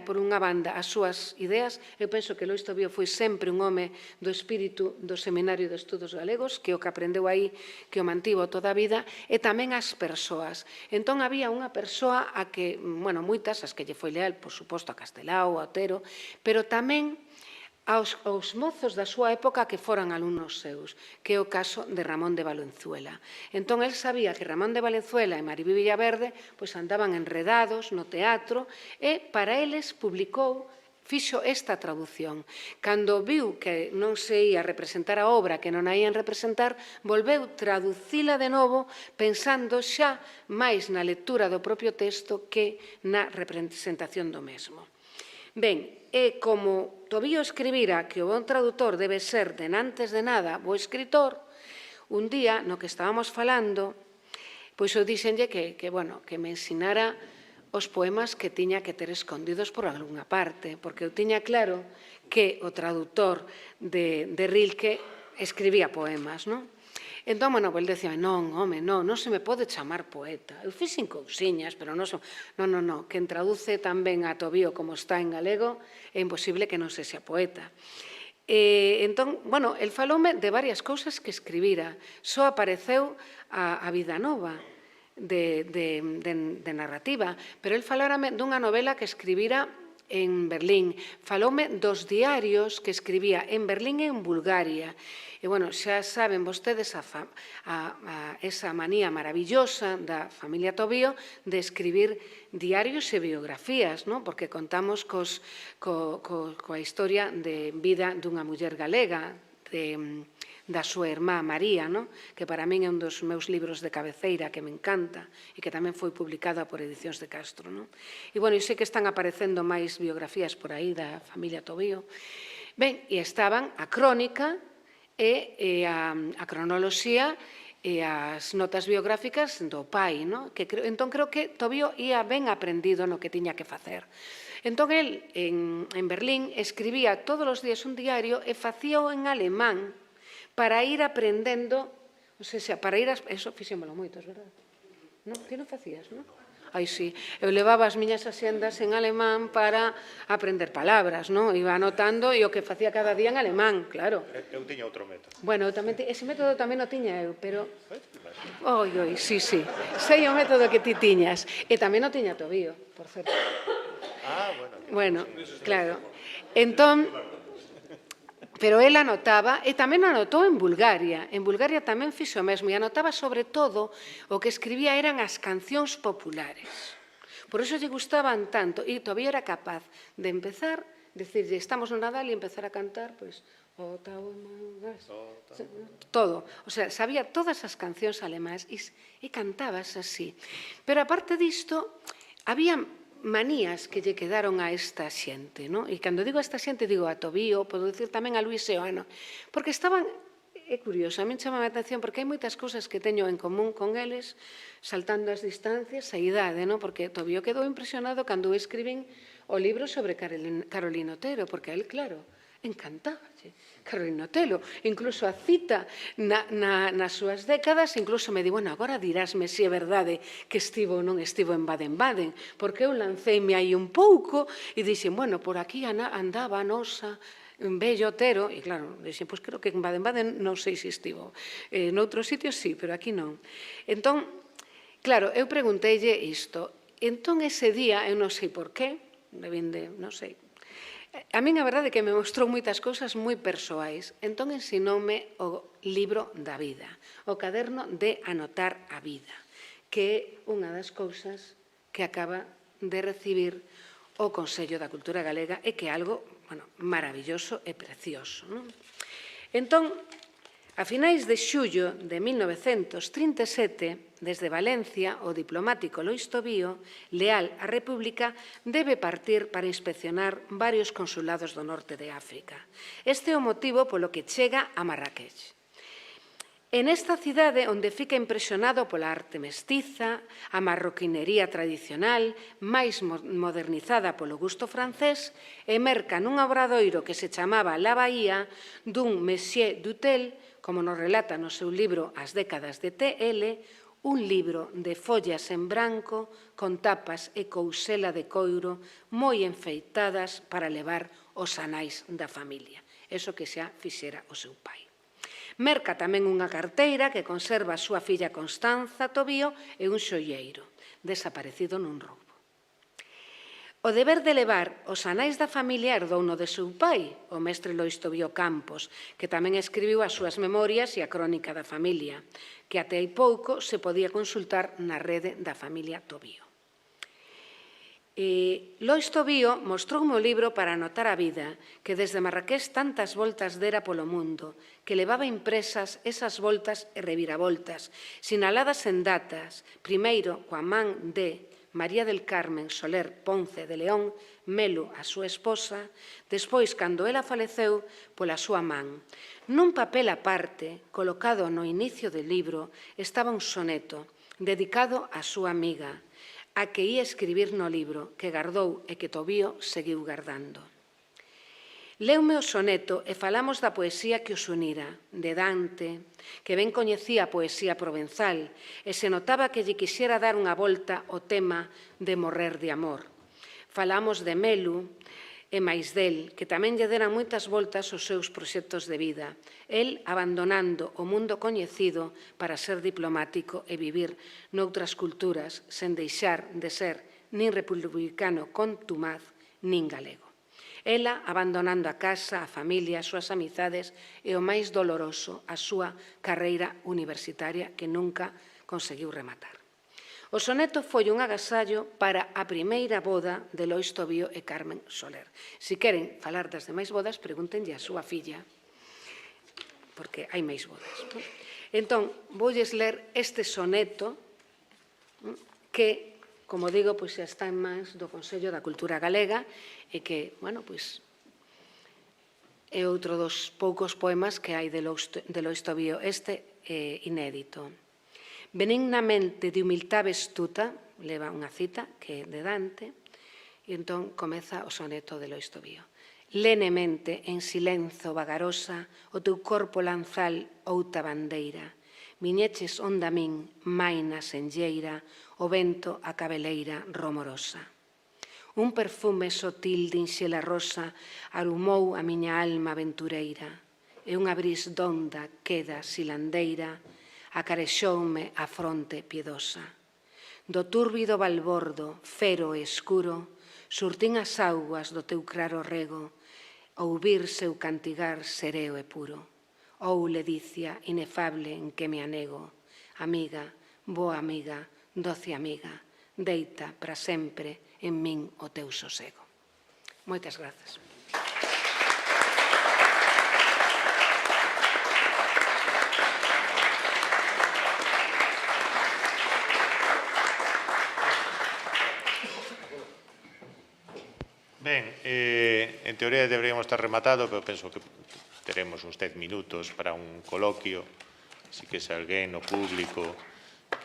por unha banda ás súas ideas. Eu penso que Lois Tobío foi sempre un home do espírito do Seminario de Estudos Galegos, que o que aprendeu aí, que o mantivo toda a vida, e tamén as persoas. Entón, había unha persoa a que, moitas, as que lle foi leal, por suposto, a Castelao, a Otero, pero tamén aos mozos da súa época que foran alumnos seus, que é o caso de Ramón de Valenzuela. Entón, el sabía que Ramón de Valenzuela e Maribí Villaverde andaban enredados no teatro e para eles fixo esta traducción. Cando viu que non se ia representar a obra, que non a ían representar, volveu traducila de novo pensando xa máis na lectura do propio texto que na representación do mesmo. Ben, e como Tobío escribira que o bon tradutor debe ser, denantes de nada, bo escritor, un día, no que estábamos falando, pois eu dixenlle que me ensinara os poemas que tiña que ter escondidos por algunha parte, porque eu tiña claro que o traductor de Rilke escribía poemas, non? Entón, el decía: non, home, non se me pode chamar poeta. Eu fixen cousiñas, pero non, quen traduce tan ben a Tobío como está en galego, é imposible que non sexa poeta. Entón, el faloume de varias cousas que escribira. Só apareceu a Vida Nova de narrativa, pero el falárame dunha novela que escribira en Berlín. Faloume dos diarios que escribía en Berlín e en Bulgaria. E, xa saben vostedes esa manía maravillosa da familia Tobío de escribir diarios e biografías, porque contamos coa historia de vida dunha muller galega, da súa irmá María, que para min é un dos meus libros de cabeceira que me encanta e que tamén foi publicada por Edicións de Castro. E, sei que están aparecendo máis biografías por aí da familia Tobío. Ben, e estaban a crónica e a cronoloxía e as notas biográficas do pai, non? Entón creo que Tobío ia ben aprendido no que tiña que facer. Entón, el, en Berlín, escribía todos os días un diario e facíao en alemán para ir aprendendo, ou seja, para ir... Eso fixémolo moitos, verdad? Non? Ti non facías, non? Ai, sí. Eu levaba as miñas axendas en alemán para aprender palabras, non? Iba anotando e o que facía cada día en alemán, claro. Eu tiña outro método. Bueno, ese método tamén o tiña eu, pero... Oi, sí, sí. Sei o método que ti tiñas. E tamén o tiña Tobío, por certo. Bueno, claro. Entón, pero el anotaba, e tamén anotou en Bulgaria. En Bulgaria tamén fixo o mesmo, e anotaba sobre todo o que escribía eran as cancións populares. Por iso lle gustaban tanto, e Tobío era capaz de empezar, decirlle, estamos no Nadal, e empezar a cantar, pois, todo. O sea, sabía todas as cancións alemás e cantabas así. Pero aparte disto, había manías que lle quedaron a esta xente, non? E cando digo a esta xente, digo a Tobío, podo dicir tamén a Luis Seoane, porque estaban, é curioso, a min chama a atención, porque hai moitas cousas que teño en común con eles, saltando as distancias, a idade, non? Porque Tobío quedou impresionado cando escribín o libro sobre Carolina Otero, porque a él, claro, encantáballe Carolina Otero, incluso a cita nas súas décadas, incluso me di, bueno, agora dirásme se é verdade que estivo ou non estivo en Baden-Baden, porque eu lanceime aí un pouco e dixen, bueno, por aquí andaba a nosa bello Otero, e claro, dixen, pois creo que en Baden-Baden non sei se estivo, noutros sitios sí, pero aquí non. Entón, claro, eu pregunteille isto, entón ese día, eu non sei por qué, non sei, a min a verdade é que me mostrou moitas cousas moi persoais. Entón ensinoume o libro da vida, o caderno de anotar a vida, que é unha das cousas que acaba de recibir o Consello da Cultura Galega e que é algo maravilloso e precioso. Entón, a finais de xullo de 1937, desde Valencia, o diplomático Lois Tobío, leal á República, debe partir para inspeccionar varios consulados do norte de África. Este é o motivo polo que chega a Marrakech. En esta cidade onde fica impresionado pola arte mestiza, a marroquinería tradicional, máis modernizada polo gusto francés, emerca nun obradoiro que se chamaba La Bahía dun Monsieur Dutel, como nos relata no seu libro As décadas de TL, un libro de follas en branco con tapas e cousela de couro moi enfeitadas para levar os anais da familia. Eso que xa fixera o seu pai. Merca tamén unha carteira que conserva a súa filla Constanza Tobío e un xoieiro, desaparecido nun roubo. O deber de levar os anais da familia herdouno de seu pai, o mestre Lois Tobío Campos, que tamén escribiu as súas memorias e a crónica da familia, que até hai pouco se podía consultar na rede da familia Tobío. Lois Tobío mostroume o libro para anotar a vida, que desde Marrakech tantas voltas dera polo mundo, que levaba impresas esas voltas e reviravoltas, sinaladas en datas, primeiro coa man de María del Carmen Soler Ponce de León, Melo, a súa esposa, despois, cando ela faleceu, pola súa man. Nun papel aparte, colocado no inicio do libro, estaba un soneto dedicado á súa amiga, a que ia escribir no libro, que gardou e que Tobío seguiu gardando. Leume o soneto e falamos da poesía que os unira, de Dante, que ben coñecía a poesía provenzal e se notaba que lle quixera dar unha volta ao tema de morrer de amor. Falamos de Melu e máis del, que tamén lle deran moitas voltas aos seus proxectos de vida, el abandonando o mundo coñecido para ser diplomático e vivir noutras culturas sen deixar de ser nin republicano contumaz nin galego. Ela abandonando a casa, a familia, as súas amizades e o máis doloroso, a súa carreira universitaria que nunca conseguiu rematar. O soneto foi un agasallo para a primeira boda de Lois Tobío e Carmen Soler. Se queren falar das demais bodas, pregúntenlle a súa filla, porque hai máis bodas. Entón, voulles ler este soneto que, como digo, xa está en mans do Consello da Cultura Galega e que, bueno, pois, é outro dos poucos poemas que hai de Lois Tobío. Este inédito. Benignamente de humildade astuta, leva unha cita que é de Dante, e entón comeza o soneto de Lois Tobío. Lenemente, en silenzo vagarosa, o teu corpo lanzal outa bandeira, viñeches onda min, maina senlleira, o vento a cabeleira romorosa. Un perfume sotil de inxela rosa arumou a miña alma aventureira, e unha bris donda queda silandeira acarexoume a fronte piedosa. Do túrbido balbordo, fero e escuro, surtín as augas do teu claro rego, ouvir seu cantigar sereo e puro. Ou ledicia inefable en que me anego, amiga, boa amiga, doce amiga, deita para sempre en min o teu sosego. Moitas grazas. Ben, en teoría deberíamos estar rematado, pero penso que teremos uns 10 minutos para un coloquio. Así que se alguén no público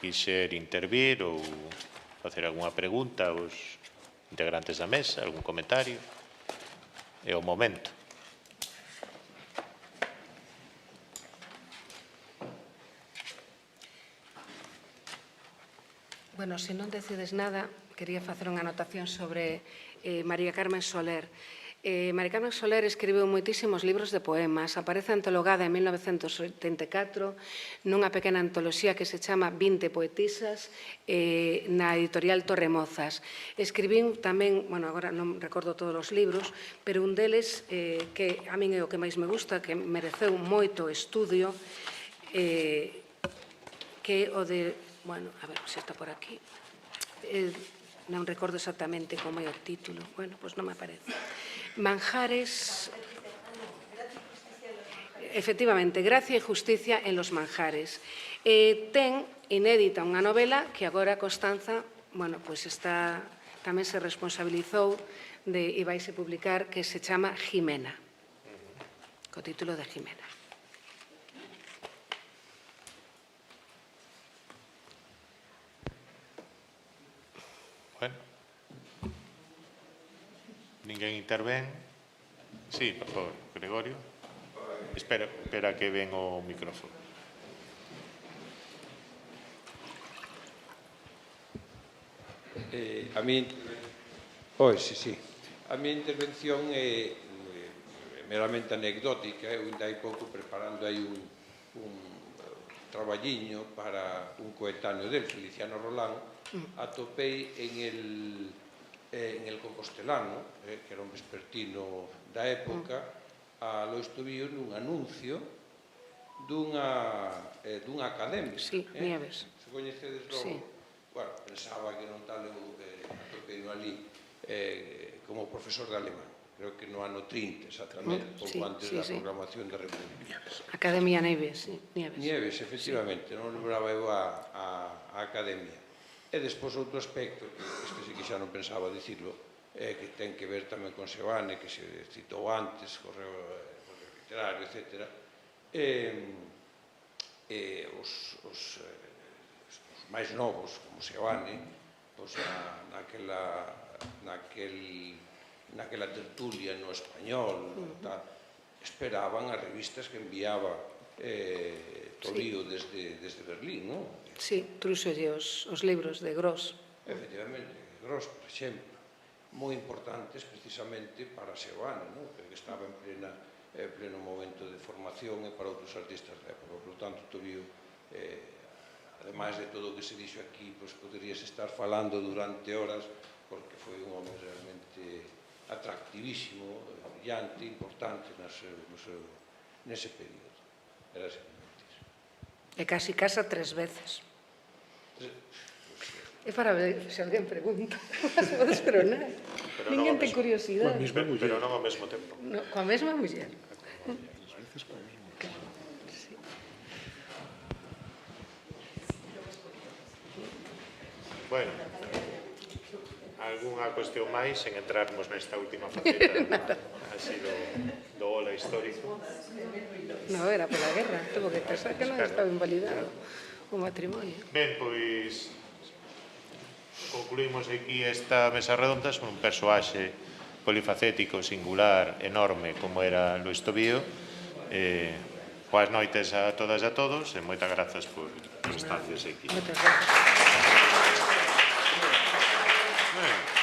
quixer intervir ou facer algunha pregunta aos integrantes da mesa, algún comentario, é o momento. Bueno, se non decides nada, quería facer unha anotación sobre María Carmen Soler. María Carmen Soler escribiu moitísimos libros de poemas. Aparece antologada en 1984 nunha pequena antoloxía que se chama 20 poetisas na editorial Torremozas. Escribiu tamén, bueno, agora non recordo todos os libros, pero un deles que a min é o que máis me gusta, que mereceu moito estudio, que é o de, bueno, a ver se está por aquí, non recordo exactamente como é o título, bueno, pois non me aparece. Manjares, efectivamente, Gracia e Justicia en los manjares. Ten inédita unha novela que agora Constanza, bueno, pois está, tamén se responsabilizou e vaise publicar, que se chama Jimena, co título de Jimena. Bueno, ninguén intervén. Sí, por favor, Gregorio. Espera que ven o micrófono. A mi intervención é meramente anecdótica. Eu ainda hai pouco preparando aí un traballiño para un coetáneo del, Feliciano Rolán, atopei en el Compostelano, que era un vespertino da época, a Lois Tobío nun anuncio dunha academia. Sí, Nieves. Se coñecedes logo? Sí. Bueno, pensaba que non tal, eu atopei ali como profesor de alemán. Creo que no ano 30, exactamente, pouco antes da programación da República. Academia Nieves, sí, Nieves. Nieves, efectivamente, non lembraba eu a academia. E despois outro aspecto, que sí que xa non pensaba dicirlo, que ten que ver tamén con Seoane, que se citou antes, correo literario, etc. Os máis novos, como Seoane, naquela tertulia no español, esperaban as revistas que enviaba Tobío desde Berlín, non? Sí, trúxolle os libros de Gros. Efectivamente, Gros, por exemplo, moi importantes precisamente para Seoane, non? Que estaba en pleno momento de formación e para outros artistas da época. Por lo tanto, Tobío, ademais de todo o que se dixo aquí, poderías estar falando durante horas, porque foi un home realmente atractivísimo, brillante, importante nese período. Era simplemente iso. E casi casa 3 veces. É para ver se alguén pregunta. Pero non. Ninguén ten curiosidade. Pero non ao mesmo tempo. Coa mesma muller. Bueno, algunha cuestión máis en entrarmos nesta última faceta así do ola histórico. No, era pola guerra, tuvo que casar, que non estaba invalidado o matrimonio. Ben, pois concluímos aquí esta mesa redonda con un persoaxe polifacético, singular, enorme como era Luís Tobío. Boas noites a todas e a todos e moitas grazas por estancias aquí. Moitas gracias. Ben.